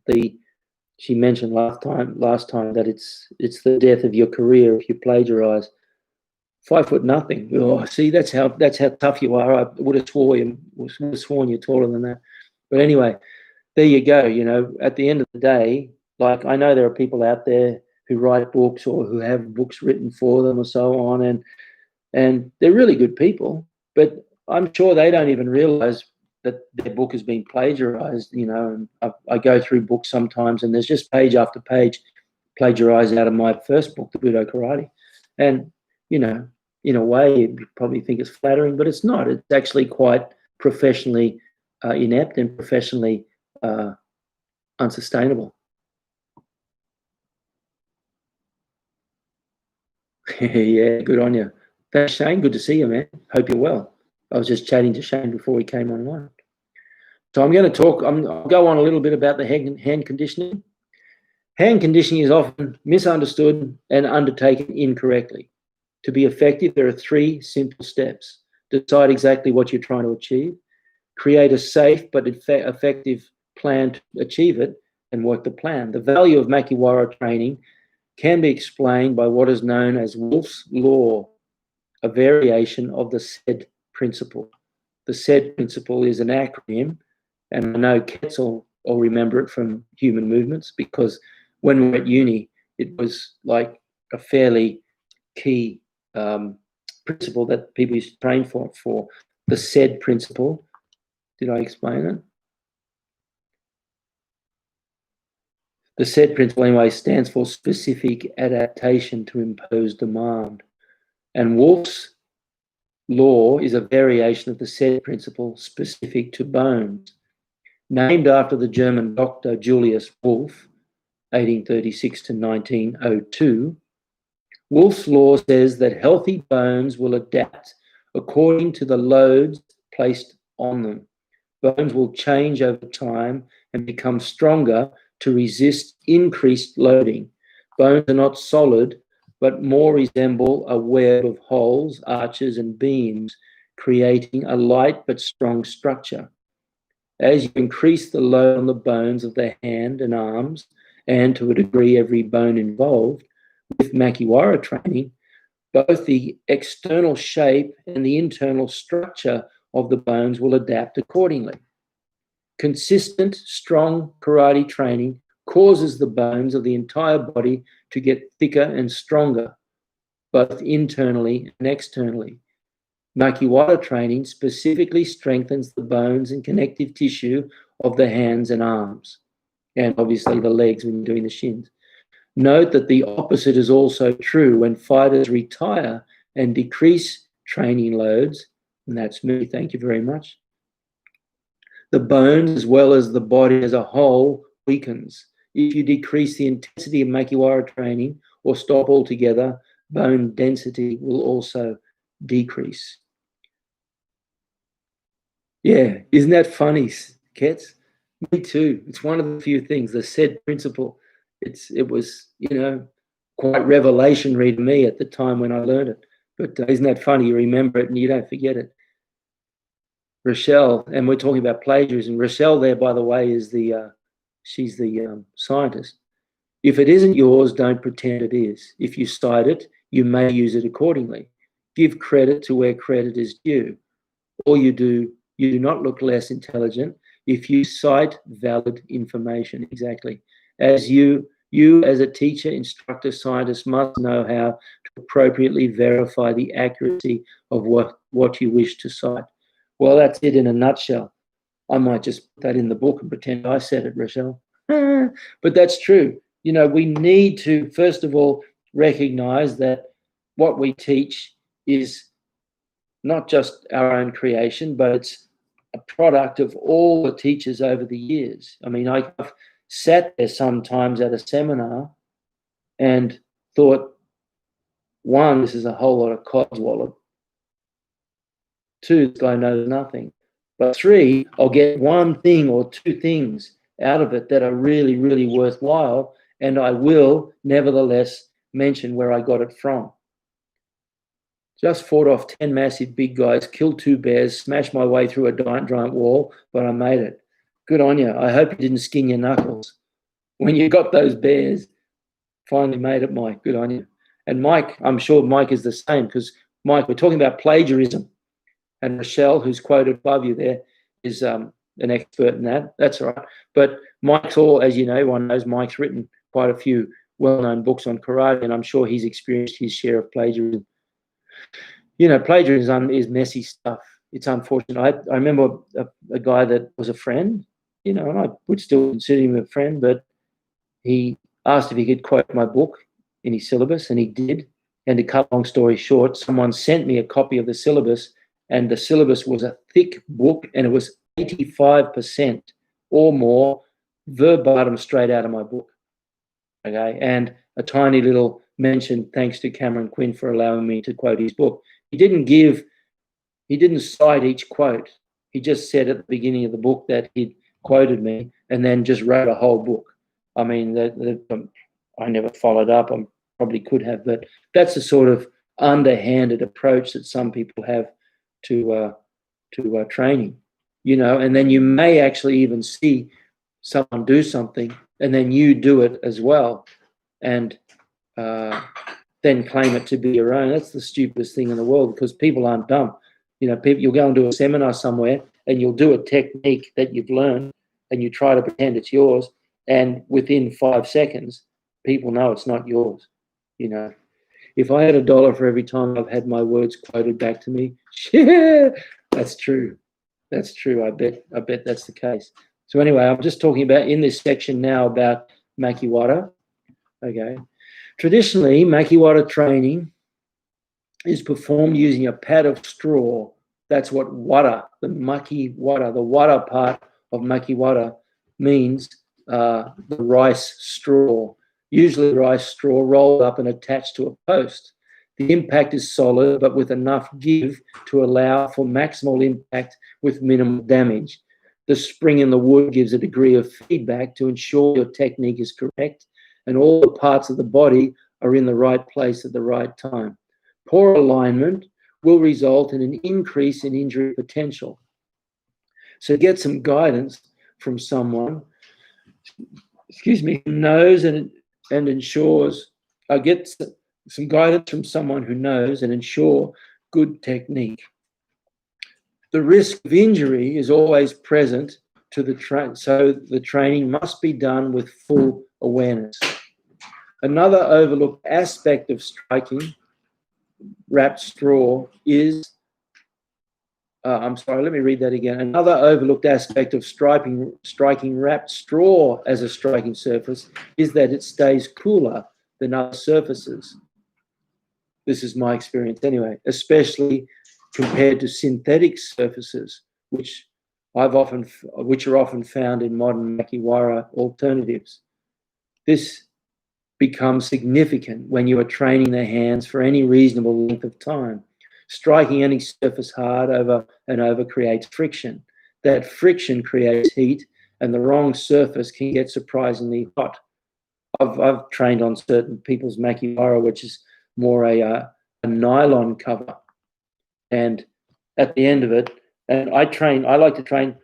she mentioned last time that it's the death of your career if you plagiarize. 5'0". Oh, see, that's how tough you are. I would have sworn you're taller than that. But anyway, there you go. You know, at the end of the day, like, I know there are people out there who write books or who have books written for them or so on, and they're really good people, but I'm sure they don't even realize that their book has been plagiarized. You know, and I go through books sometimes, and there's just page after page plagiarized out of my first book, The Budo Karate. And, you know, in a way, you probably think it's flattering, but it's not. It's actually quite professionally inept and professionally unsustainable. Yeah, good on you. Thanks, Shane. Good to see you, man. Hope you're well. I was just chatting to Shane before we came online. So I'm going to talk, I'll go on a little bit about the hand conditioning. Hand conditioning is often misunderstood and undertaken incorrectly. To be effective, there are 3 simple steps. Decide exactly what you're trying to achieve, create a safe but effective plan to achieve it, and work the plan. The value of Makiwara training can be explained by what is known as Wolff's law, a variation of the SAID principle. The SAID principle is an acronym, and I know Ketz will remember it from human movements, because when we were at uni, it was like a fairly key principle that people used to train for the SAID principle. Did I explain it? The SAID principle, anyway, stands for specific adaptation to imposed demand. And Wolff's law is a variation of the SAID principle specific to bones. Named after the German doctor Julius Wolff, 1836 to 1902, Wolff's law says that healthy bones will adapt according to the loads placed on them. Bones will change over time and become stronger to resist increased loading. Bones are not solid, but more resemble a web of holes, arches, and beams, creating a light but strong structure. As you increase the load on the bones of the hand and arms, and to a degree every bone involved, with Makiwara training, both the external shape and the internal structure of the bones will adapt accordingly. Consistent, strong karate training causes the bones of the entire body to get thicker and stronger, both internally and externally. Makiwara training specifically strengthens the bones and connective tissue of the hands and arms, and obviously the legs when you're doing the shins. Note that the opposite is also true when fighters retire and decrease training loads, and that's me, thank you very much. The bones, as well as the body as a whole, weakens. If you decrease the intensity of Makiwara training or stop altogether, bone density will also decrease. Yeah, isn't that funny, Ketz? Me too. It's one of the few things, the SAID principle. It was, quite revelationary to me at the time when I learned it. But isn't that funny? You remember it and you don't forget it. Rochelle, and we're talking about plagiarism. Rochelle there, by the way, is she's the scientist. If it isn't yours, don't pretend it is. If you cite it, you may use it accordingly. Give credit to where credit is due. Or you do not look less intelligent if you cite valid information. Exactly. As you as a teacher, instructor, scientist must know how to appropriately verify the accuracy of what you wish to cite. Well, that's it in a nutshell. I might just put that in the book and pretend I said it, Rochelle. But that's true. We need to, first of all, recognize that what we teach is not just our own creation, but it's a product of all the teachers over the years. I mean, I've sat there sometimes at a seminar and thought, one, this is a whole lot of codswallop. Two, this guy knows nothing. But three, I'll get one thing or two things out of it that are really, really worthwhile, and I will nevertheless mention where I got it from. Just fought off 10 massive big guys, killed 2 bears, smashed my way through a giant wall, but I made it. Good on you. I hope you didn't skin your knuckles when you got those bears. Finally made it, Mike. Good on you. And Mike, I'm sure Mike is the same, because Mike, we're talking about plagiarism. And Rochelle, who's quoted above you there, is an expert in that. That's all right. But Mike's as you know, everyone knows Mike's written quite a few well-known books on karate, and I'm sure he's experienced his share of plagiarism. Plagiarism is messy stuff. It's unfortunate. I remember a guy that was a friend, and I would still consider him a friend, but he asked if he could quote my book in his syllabus, and he did. And to cut a long story short, someone sent me a copy of the syllabus, and the syllabus was a thick book, and it was 85% or more verbatim straight out of my book. Okay, and a tiny little mention, thanks to Cameron Quinn for allowing me to quote his book. He didn't cite each quote. He just said at the beginning of the book that he'd quoted me, and then just wrote a whole book. I mean, I never followed up. I probably could have, but that's the sort of underhanded approach that some people have to training, you know. And then you may actually even see someone do something, and then you do it as well, and then claim it to be your own. That's the stupidest thing in the world, because people aren't dumb. You know, people, you'll go and do a seminar somewhere, and you'll do a technique that you've learned, and you try to pretend it's yours, and within 5 seconds, people know it's not yours. You know, if I had $1 for every time I've had my words quoted back to me, yeah, that's true. That's true. I bet that's the case. So anyway, I'm just talking about in this section now about makiwara. Okay. Traditionally, makiwara training is performed using a pad of straw. That's what wara, the makiwara, the wara part of makiwara means the rice straw. Usually rice straw rolled up and attached to a post. The impact is solid, but with enough give to allow for maximal impact with minimal damage. The spring in the wood gives a degree of feedback to ensure your technique is correct and all the parts of the body are in the right place at the right time. Poor alignment will result in an increase in injury potential. So get some guidance from someone, who knows and ensures, get some guidance from someone who knows and ensure good technique. The risk of injury is always present to the so the training must be done with full awareness. Another overlooked aspect of striking wrapped straw is, let me read that again. Another overlooked aspect of striking wrapped straw as a striking surface is that it stays cooler than other surfaces. This is my experience anyway, especially compared to synthetic surfaces, which are often found in modern makiwara alternatives. This becomes significant when you are training the hands for any reasonable length of time. Striking any surface hard over and over creates friction. That friction creates heat, and the wrong surface can get surprisingly hot. I've trained on certain people's makiwara, which is more a nylon cover, and at the end of it, and I like to train.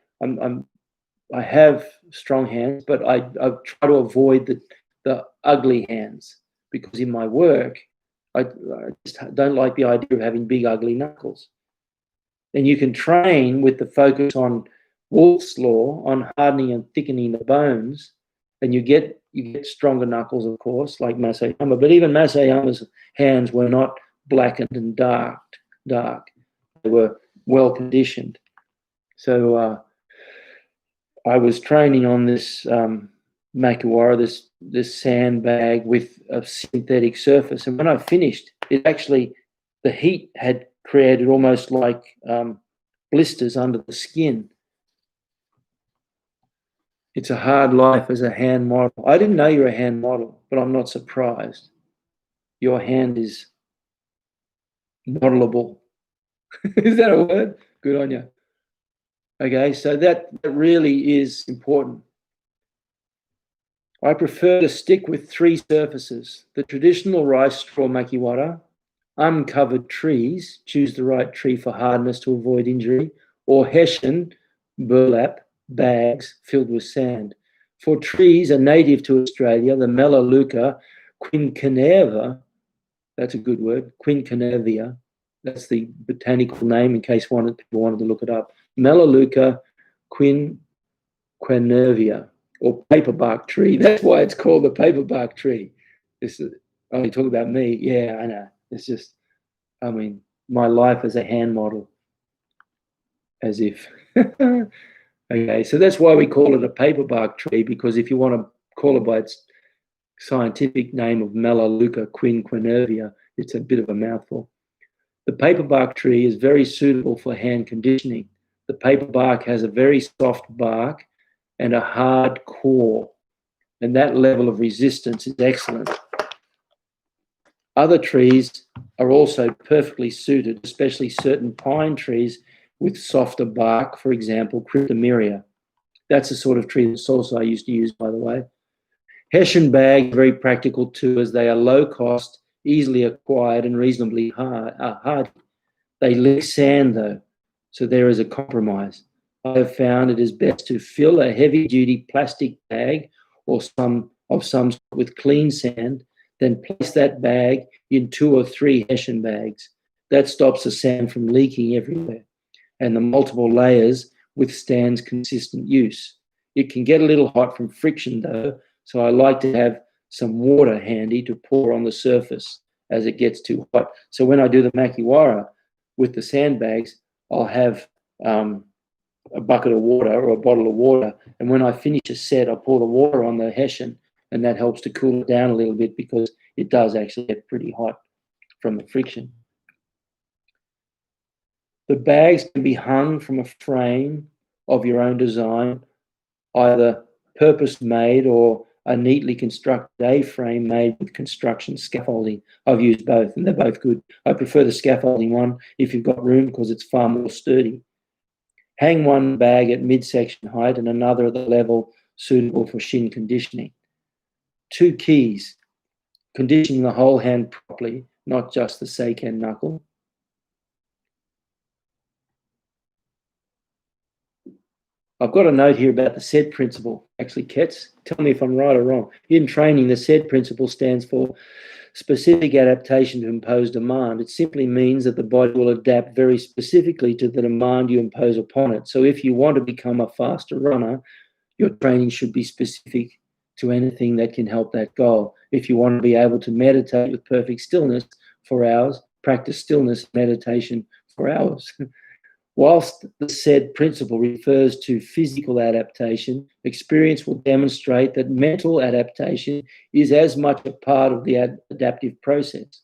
I have strong hands, but I try to avoid the ugly hands, because in my work, I just don't like the idea of having big, ugly knuckles. And you can train with the focus on Wolff's law, on hardening and thickening the bones, and you get stronger knuckles, of course, like Masayama. But even Masayama's hands were not blackened and dark. They were well conditioned. So I was training on this makiwara, this sandbag with a synthetic surface, and when I finished, the heat had created almost like blisters under the skin. It's a hard life as a hand model. I didn't know you're a hand model, but I'm not surprised. Your hand is modelable. Is that a word? Good on you. Okay, so that really is important. I prefer to stick with 3 surfaces: the traditional rice straw makiwara, uncovered trees, choose the right tree for hardness to avoid injury, or Hessian burlap bags filled with sand. For trees are native to Australia, the Melaleuca quinquenava, that's a good word, quinquenavia, that's the botanical name in case people wanted to look it up. Melaleuca quinquenavia, or paperbark tree. That's why it's called the paperbark tree. This is, oh, you talk about me. Yeah, I know. It's just, I mean, my life as a hand model, as if. Okay, so that's why we call it a paperbark tree, because if you want to call it by its scientific name of Melaleuca quinquenavia, it's a bit of a mouthful. The paperbark tree is very suitable for hand conditioning. The paperbark has a very soft bark and a hard core, and that level of resistance is excellent. Other trees are also perfectly suited, especially certain pine trees with softer bark, for example, cryptomeria. That's the sort of tree that also I used to use, by the way. Hessian bags are very practical too, as they are low cost, easily acquired, and reasonably hard. They lick sand though, so there is a compromise. I have found it is best to fill a heavy-duty plastic bag or some sort with clean sand, then place that bag in 2 or 3 Hessian bags. That stops the sand from leaking everywhere, and the multiple layers withstands consistent use. It can get a little hot from friction though, so I like to have some water handy to pour on the surface as it gets too hot. So when I do the makiwara with the sandbags, I'll have a bucket of water or a bottle of water, and when I finish a set, I'll pour the water on the Hessian, and that helps to cool it down a little bit because it does actually get pretty hot from the friction. The bags can be hung from a frame of your own design, either purpose-made or a neatly constructed A-frame made with construction scaffolding. I've used both, and they're both good. I prefer the scaffolding one if you've got room because it's far more sturdy. Hang one bag at midsection height and another at the level suitable for shin conditioning. 2 keys: conditioning the whole hand properly, not just the seiken knuckle. I've got a note here about the SAID principle. Actually, Ketz, tell me if I'm right or wrong. In training, the SAID principle stands for specific adaptation to imposed demand. It simply means that the body will adapt very specifically to the demand you impose upon it. So if you want to become a faster runner, your training should be specific to anything that can help that goal. If you want to be able to meditate with perfect stillness for hours, practice stillness meditation for hours. Whilst the SAID principle refers to physical adaptation, experience will demonstrate that mental adaptation is as much a part of the adaptive process.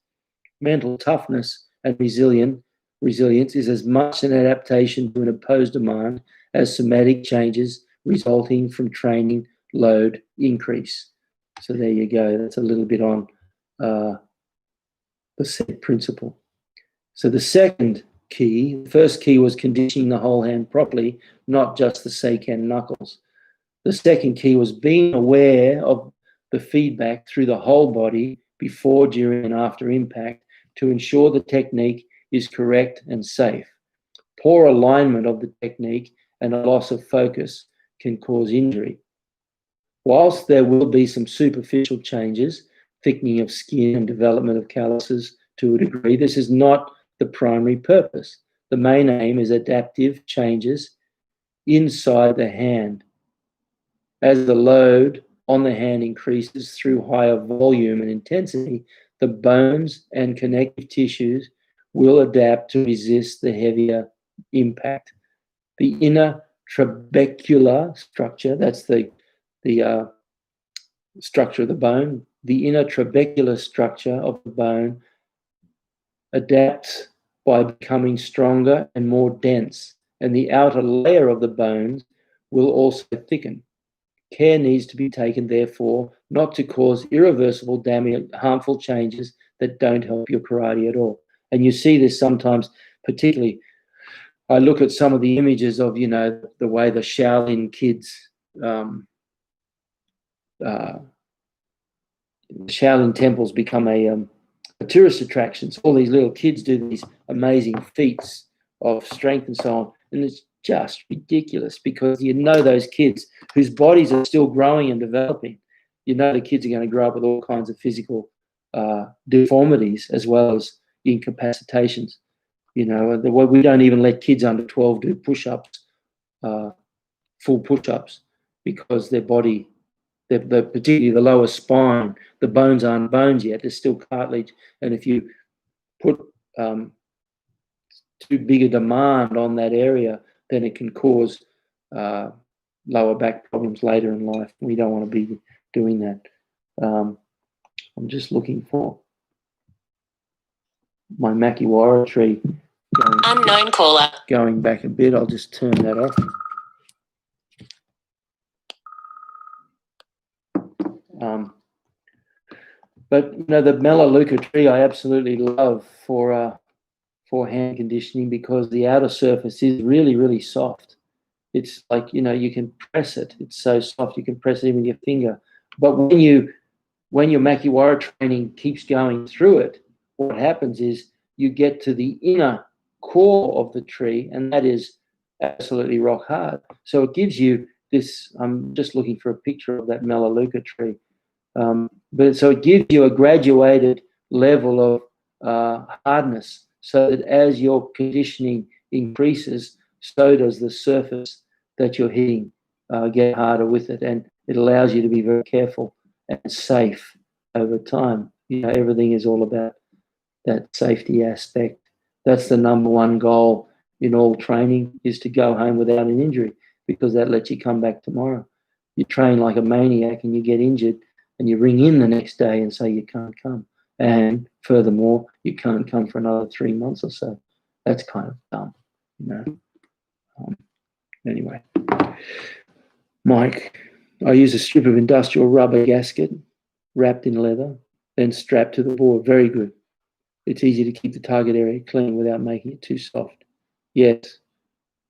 Mental toughness and resilience is as much an adaptation to an imposed demand as somatic changes resulting from training load increase. So there you go. That's a little bit on the SAID principle. So the second key, the first key was conditioning the whole hand properly, not just the seiken knuckles. The second key was being aware of the feedback through the whole body before, during, and after impact to ensure the technique is correct and safe. Poor alignment of the technique and a loss of focus can cause injury. Whilst there will be some superficial changes, thickening of skin and development of calluses to a degree, this is not the primary purpose. The main aim is adaptive changes inside the hand. As the load on the hand increases through higher volume and intensity, the bones and connective tissues will adapt to resist the heavier impact. The inner trabecular structure, that's the structure of the bone, the inner trabecular structure of the bone adapts by becoming stronger and more dense, and the outer layer of the bones will also thicken. Care needs to be taken, therefore, not to cause irreversible damage, harmful changes that don't help your karate at all. And you see this sometimes, particularly, I look at some of the images of, the way the Shaolin kids, Shaolin temples become a tourist attractions. All these little kids do these amazing feats of strength and so on. And it's just ridiculous because those kids whose bodies are still growing and developing, the kids are going to grow up with all kinds of physical deformities as well as incapacitations. We don't even let kids under 12 do push-ups, full push-ups, because their body, particularly the lower spine, the bones aren't bones yet. There's still cartilage. And if you put too big a demand on that area, then it can cause lower back problems later in life. We don't want to be doing that. I'm just looking for my Makiwara tree. Unknown caller. Going back a bit, I'll just turn that off. But you know, the Melaleuca tree I absolutely love for hand conditioning because the outer surface is really, really soft. It's like, you know, you can press it. It's so soft you can press it even with your finger. But when your Makiwara training keeps going through it, what happens is you get to the inner core of the tree, and that is absolutely rock hard. So it gives you this. I'm just looking for a picture of that Melaleuca tree. But so it gives you a graduated level of hardness, so that as your conditioning increases, so does the surface that you're hitting get harder with it, and it allows you to be very careful and safe over time. You know, everything is all about that safety aspect. That's the number one goal in all training, is to go home without an injury, because that lets you come back tomorrow. You train like a maniac and you get injured, and you ring in the next day and say you can't come. And furthermore, you can't come for another 3 months or so. That's kind of dumb, you know. Anyway, Mike, I use a strip of industrial rubber gasket wrapped in leather, then strapped to the board. Very good. It's easy to keep the target area clean without making it too soft. Yes,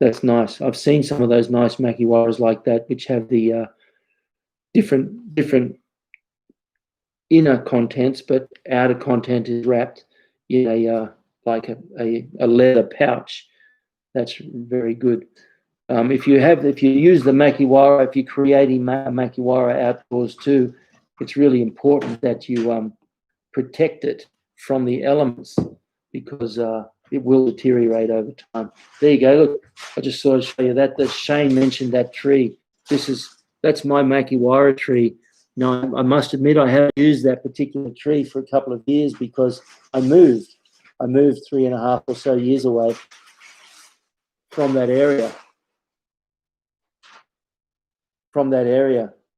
that's nice. I've seen some of those nice Makiwaras like that, which have the different inner contents, but outer content is wrapped in like a leather pouch. That's very good. If you use the Makiwara, if you're creating Makiwara outdoors too, it's really important that you protect it from the elements, because it will deteriorate over time. There you go. Look, I just sort of show you that. Shane mentioned that tree. That's my Makiwara tree. Now, I must admit I haven't used that particular tree for a couple of years because I moved. I moved 3.5 or so years away from that area.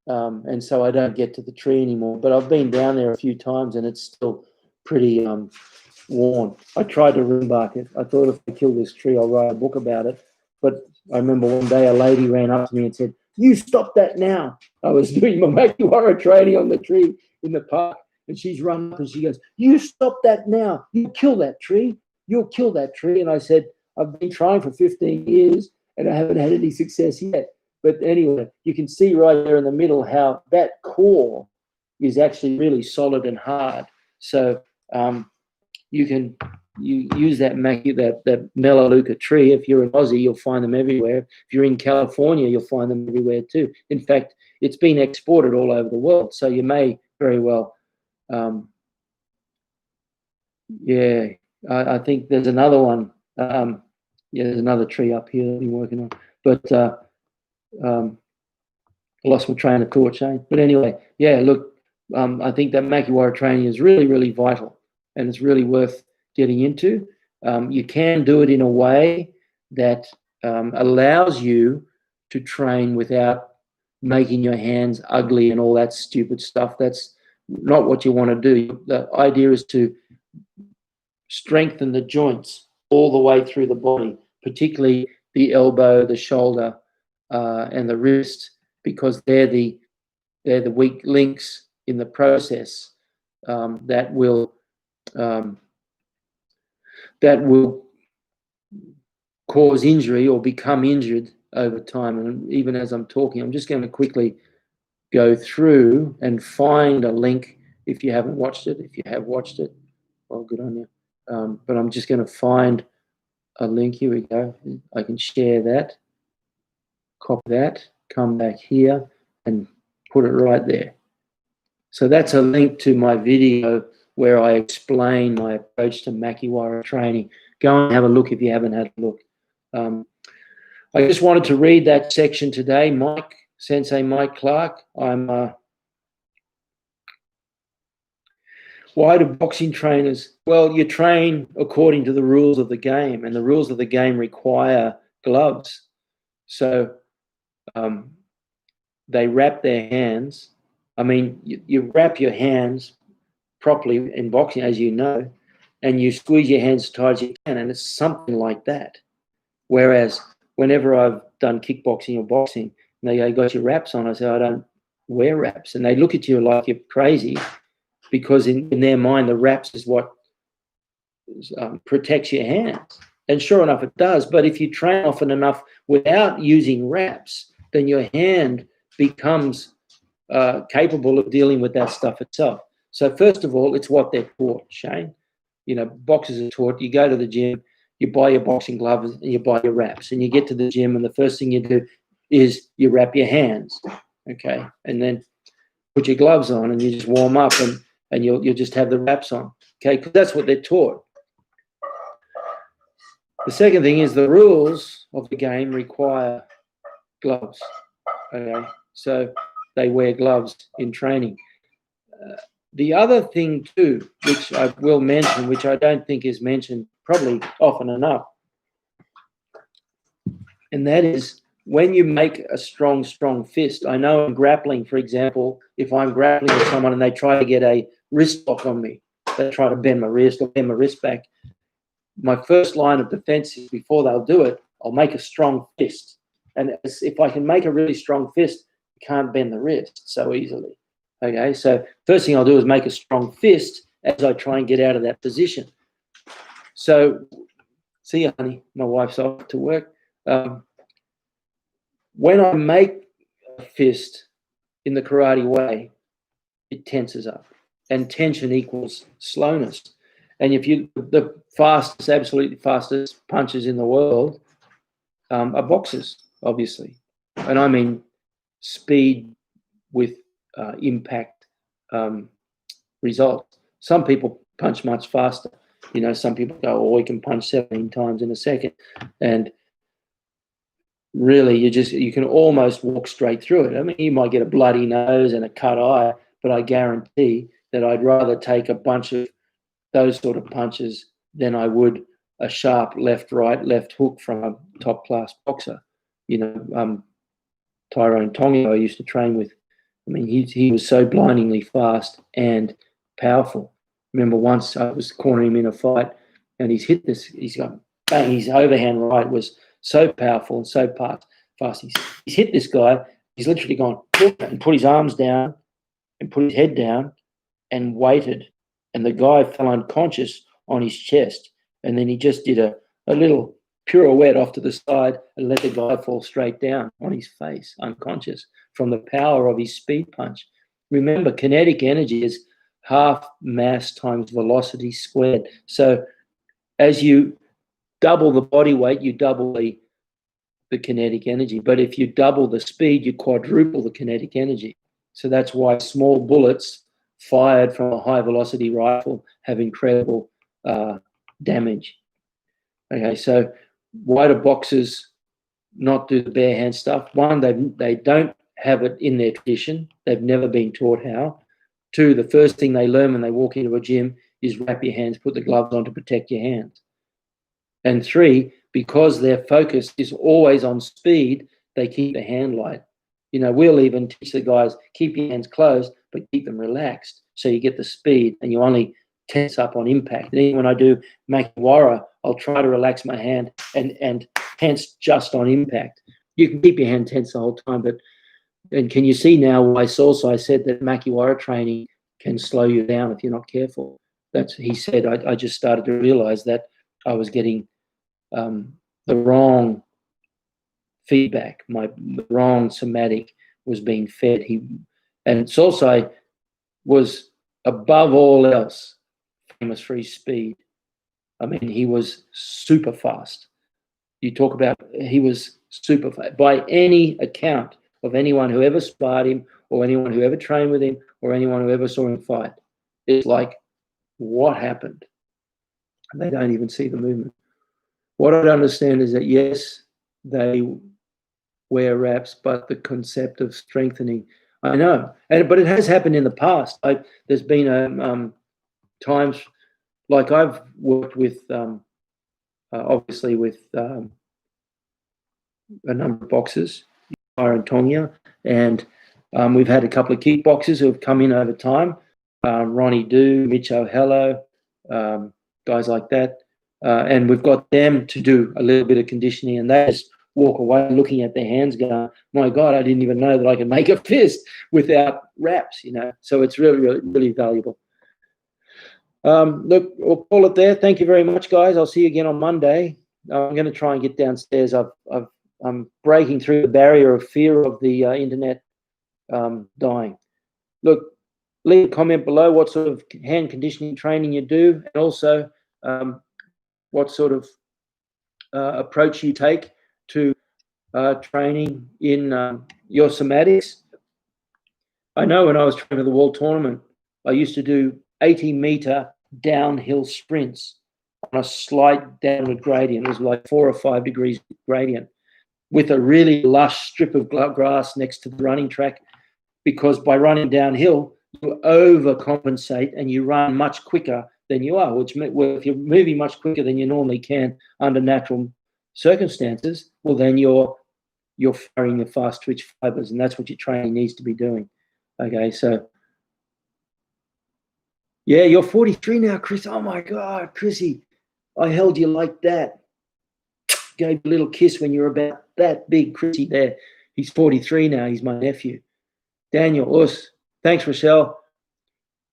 And so I don't get to the tree anymore. But I've been down there a few times, and it's still pretty worn. I tried to rimbark it. I thought if I kill this tree, I'll write a book about it. But I remember one day a lady ran up to me and said, "You stop that now." I was doing my Makiwara training on the tree in the park, and she's run up and she goes, "You stop that now. You'll kill that tree. You'll kill that tree." And I said, "I've been trying for 15 years and I haven't had any success yet." But anyway, you can see right there in the middle how that core is actually really solid and hard. So you use that Melaleuca tree. If you're in Aussie, you'll find them everywhere. If you're in California, you'll find them everywhere too. In fact, it's been exported all over the world. So you may very well, I think there's another one. There's another tree up here that I've been working on. But I lost my train of thought, Shane. But anyway, look, I think that Makiwara training is really, really vital, and it's really worth getting into. You can do it in a way that allows you to train without making your hands ugly and all that stupid stuff. That's not what you want to do. The idea is to strengthen the joints all the way through the body, particularly the elbow, the shoulder, and the wrist, because they're the weak links in the process that will cause injury or become injured over time. And even as I'm talking, I'm just going to quickly go through and find a link if you haven't watched it. If you have watched it, well, good on you. But I'm just going to find a link. Here we go. I can share that, copy that, come back here and put it right there. So that's a link to my video where I explain my approach to Makiwara training. Go and have a look if you haven't had a look. I just wanted to read that section today. Sensei Mike Clark, why do boxing trainers? Well, you train according to the rules of the game, and the rules of the game require gloves. So they wrap their hands. I mean, you wrap your hands properly in boxing, as you know, and you squeeze your hands as tight as you can, and it's something like that. Whereas whenever I've done kickboxing or boxing, and they go, "You got your wraps on?" I say, "I don't wear wraps," and they look at you like you're crazy, because in their mind, the wraps is what protects your hands. And sure enough, it does. But if you train often enough without using wraps, then your hand becomes capable of dealing with that stuff itself. So first of all, it's what they're taught, Shane. You know, boxers are taught, you go to the gym, you buy your boxing gloves and you buy your wraps, and you get to the gym and the first thing you do is you wrap your hands, okay? And then put your gloves on and you just warm up, and you'll just have the wraps on, okay? Because that's what they're taught. The second thing is the rules of the game require gloves, okay? So they wear gloves in training. The other thing too, which I will mention, which I don't think is mentioned probably often enough, and that is when you make a strong fist. I know in grappling, for example, if I'm grappling with someone and they try to get a wrist lock on me, they try to bend my wrist or bend my wrist back, my first line of defense is, before they'll do it, I'll make a strong fist. And if I can make a really strong fist, you can't bend the wrist so easily. Okay, so first thing I'll do is make a strong fist as I try and get out of that position. So, see you, honey, my wife's off to work. When I make a fist in the karate way, it tenses up, and tension equals slowness. And if you, the fastest, absolutely fastest punches in the world are boxers, obviously. And I mean speed with impact results. Some people punch much faster. You know, some people go, "Oh, we can punch 17 times in a second." And really, you can almost walk straight through it. I mean, you might get a bloody nose and a cut eye, but I guarantee that I'd rather take a bunch of those sort of punches than I would a sharp left-right, left hook from a top-class boxer. You know, Tyrone Tongi I used to train with. I mean, he was so blindingly fast and powerful. Remember once I was cornering him in a fight, and he's got bang, his overhand right was so powerful and so fast. He's hit this guy. He's literally gone and put his arms down and put his head down and waited. And the guy fell unconscious on his chest. And then he just did a little pirouette off to the side and let the guy fall straight down on his face, unconscious, from the power of his speed punch. Remember, kinetic energy is half mass times velocity squared. So as you double the body weight, you double the kinetic energy. But if you double the speed, you quadruple the kinetic energy. So that's why small bullets fired from a high velocity rifle have incredible damage. Okay, so why do boxers not do the bare hand stuff? One, they don't have it in their tradition. They've never been taught how. Two, the first thing they learn when they walk into a gym is wrap your hands, put the gloves on to protect your hands. And three, because their focus is always on speed, they keep the hand light. You know, we'll even teach the guys, keep your hands closed, but keep them relaxed so you get the speed and you only tense up on impact. And even when I do Makiwara, I'll try to relax my hand and tense just on impact. You can keep your hand tense the whole time, and can you see now why I said that Makiwara training can slow you down if you're not careful? He said, I just started to realize that I was getting the wrong feedback. The wrong somatic was being fed. And Sosai was above all else famous for his speed. I mean, he was super fast. You talk about, he was super fast. By any account of anyone who ever sparred him or anyone who ever trained with him or anyone who ever saw him fight, it's like, what happened? And they don't even see the movement. What I don't understand is that, yes, they wear wraps, but the concept of strengthening, I know. But it has happened in the past. There's been times, like I've worked with, obviously with a number of boxers, Iron Tongia, and we've had a couple of kickboxers who have come in over time, Ronnie Do, Mitch O'Hallow, guys like that. And we've got them to do a little bit of conditioning, and they just walk away looking at their hands going, my God, I didn't even know that I could make a fist without wraps, So it's really, really, really valuable. Look, we'll call it there. Thank you very much, guys. I'll see you again on Monday. I'm going to try and get downstairs. I'm breaking through the barrier of fear of the internet dying. Look, leave a comment below what sort of hand conditioning training you do, and also what sort of approach you take to training in your cymatics. I know when I was training for the World Tournament, I used to do 80-meter downhill sprints on a slight downward gradient. It was like 4 or 5 degrees gradient with a really lush strip of grass next to the running track, because by running downhill, you overcompensate and you run much quicker than you are, which if you're moving much quicker than you normally can under natural circumstances, well, then you're firing your fast twitch fibers, and that's what your training needs to be doing. Okay, so yeah, you're 43 now, Chris. Oh my God, Chrissy, I held you like that. Gave you a little kiss when you were about that big, Chrissy there. He's 43 now. He's my nephew. Daniel, us. Thanks, Rochelle.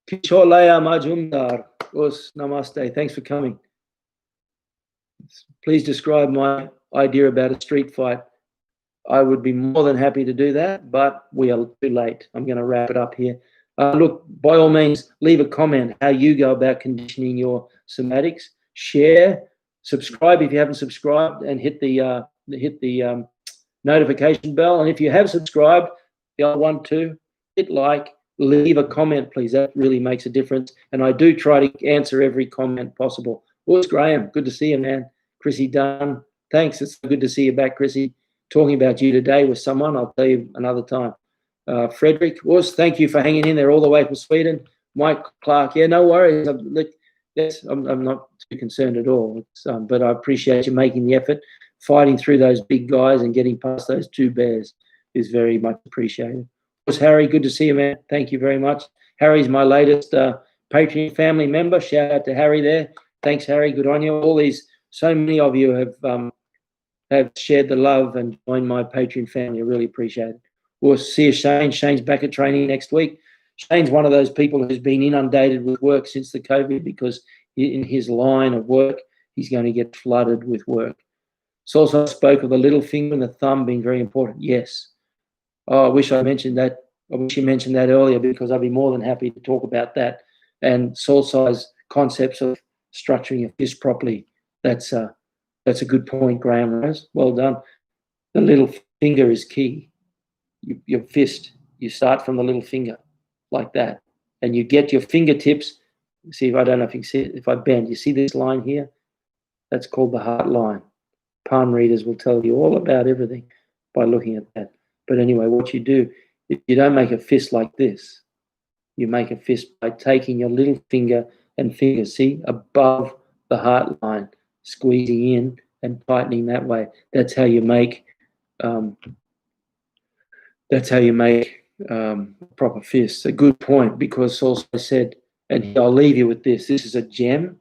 Kisholaya Majumdar. Us, namaste. Thanks for coming. Please describe my idea about a street fight. I would be more than happy to do that, but we are too late. I'm going to wrap it up here. Look, by all means, leave a comment how you go about conditioning your cymatics. Share, subscribe if you haven't subscribed, and hit the notification bell. And if you have subscribed, the other one too, hit like, leave a comment, please. That really makes a difference. And I do try to answer every comment possible. What's Graham? Good to see you, man. Chrissy Dunn, thanks. It's good to see you back, Chrissy. Talking about you today with someone, I'll tell you another time. Frederick, thank you for hanging in there all the way from Sweden. Mike Clark, yeah, no worries. I'm not too concerned at all. But I appreciate you making the effort. Fighting through those big guys and getting past those 2 bears is very much appreciated. Harry, good to see you, man. Thank you very much. Harry's my latest Patreon family member. Shout out to Harry there. Thanks, Harry. Good on you. So many of you have shared the love and joined my Patreon family. I really appreciate it. We'll see you, Shane. Shane's back at training next week. Shane's one of those people who's been inundated with work since the COVID, because in his line of work, he's going to get flooded with work. So also spoke of the little finger and the thumb being very important. Yes. Oh, I wish I mentioned that. I wish you mentioned that earlier, because I'd be more than happy to talk about that. And soul size concepts of structuring a fist properly. That's a good point, Graham Rose. Well done. The little finger is key. Your fist, you start from the little finger like that, and you get your fingertips. See, if I don't know if you can see it, if I bend, you see this line here? That's called the heart line. Palm readers will tell you all about everything by looking at that. But anyway, what you do, you don't make a fist like this. You make a fist by taking your little finger and finger, see, above the heart line, squeezing in and tightening that way. That's how you make proper fists. A good point, because also I said, and I'll leave you with this. This is a gem,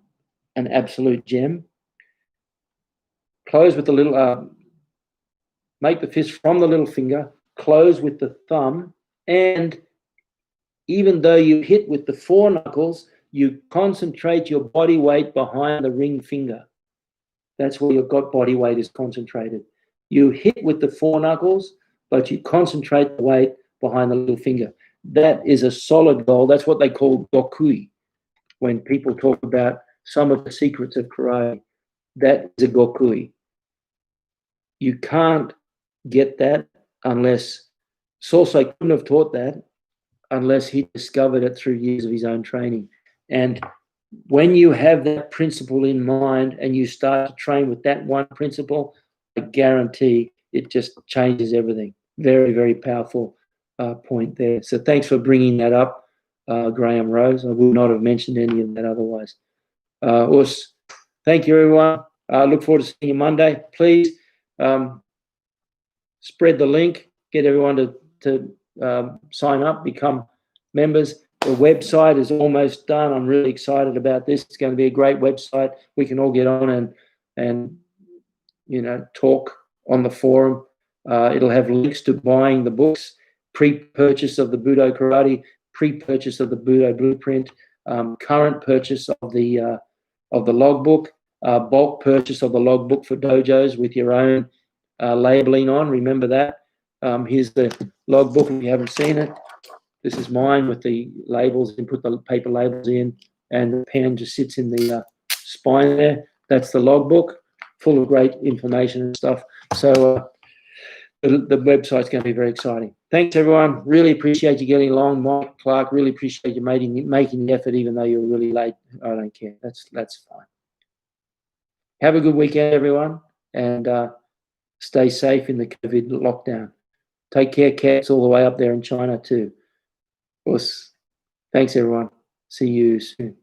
an absolute gem. Close with the little, make the fist from the little finger, close with the thumb, and even though you hit with the 4 knuckles, you concentrate your body weight behind the ring finger. That's where your body weight is concentrated. You hit with the 4 knuckles, but you concentrate the weight behind the little finger. That is a solid goal. That's what they call gokui. When people talk about some of the secrets of karate, that is a gokui. You can't get that unless Sosai couldn't have taught that unless he discovered it through years of his own training. And when you have that principle in mind and you start to train with that one principle, I guarantee it just changes everything. Very, very powerful point there. So thanks for bringing that up, Graham Rose. I would not have mentioned any of that otherwise. Thank you, everyone. Look forward to seeing you Monday. Please spread the link, get everyone to sign up, become members. The website is almost done. I'm really excited about this. It's going to be a great website. We can all get on and talk on the forum. It'll have links to buying the books, pre-purchase of the Budo Karate, pre-purchase of the Budo Blueprint, current purchase of the logbook, bulk purchase of the logbook for dojos with your own labeling on. Remember that. Here's the logbook if you haven't seen it. This is mine with the labels, and put the paper labels in, and the pen just sits in the spine there. That's the logbook, full of great information and stuff. So the website's going to be very exciting. Thanks, everyone. Really appreciate you getting along. Mike Clark, really appreciate you making the effort, even though you were really late. I don't care. That's fine. Have a good weekend, everyone, and stay safe in the COVID lockdown. Take care, cats, all the way up there in China too. Of course. Thanks, everyone. See you soon.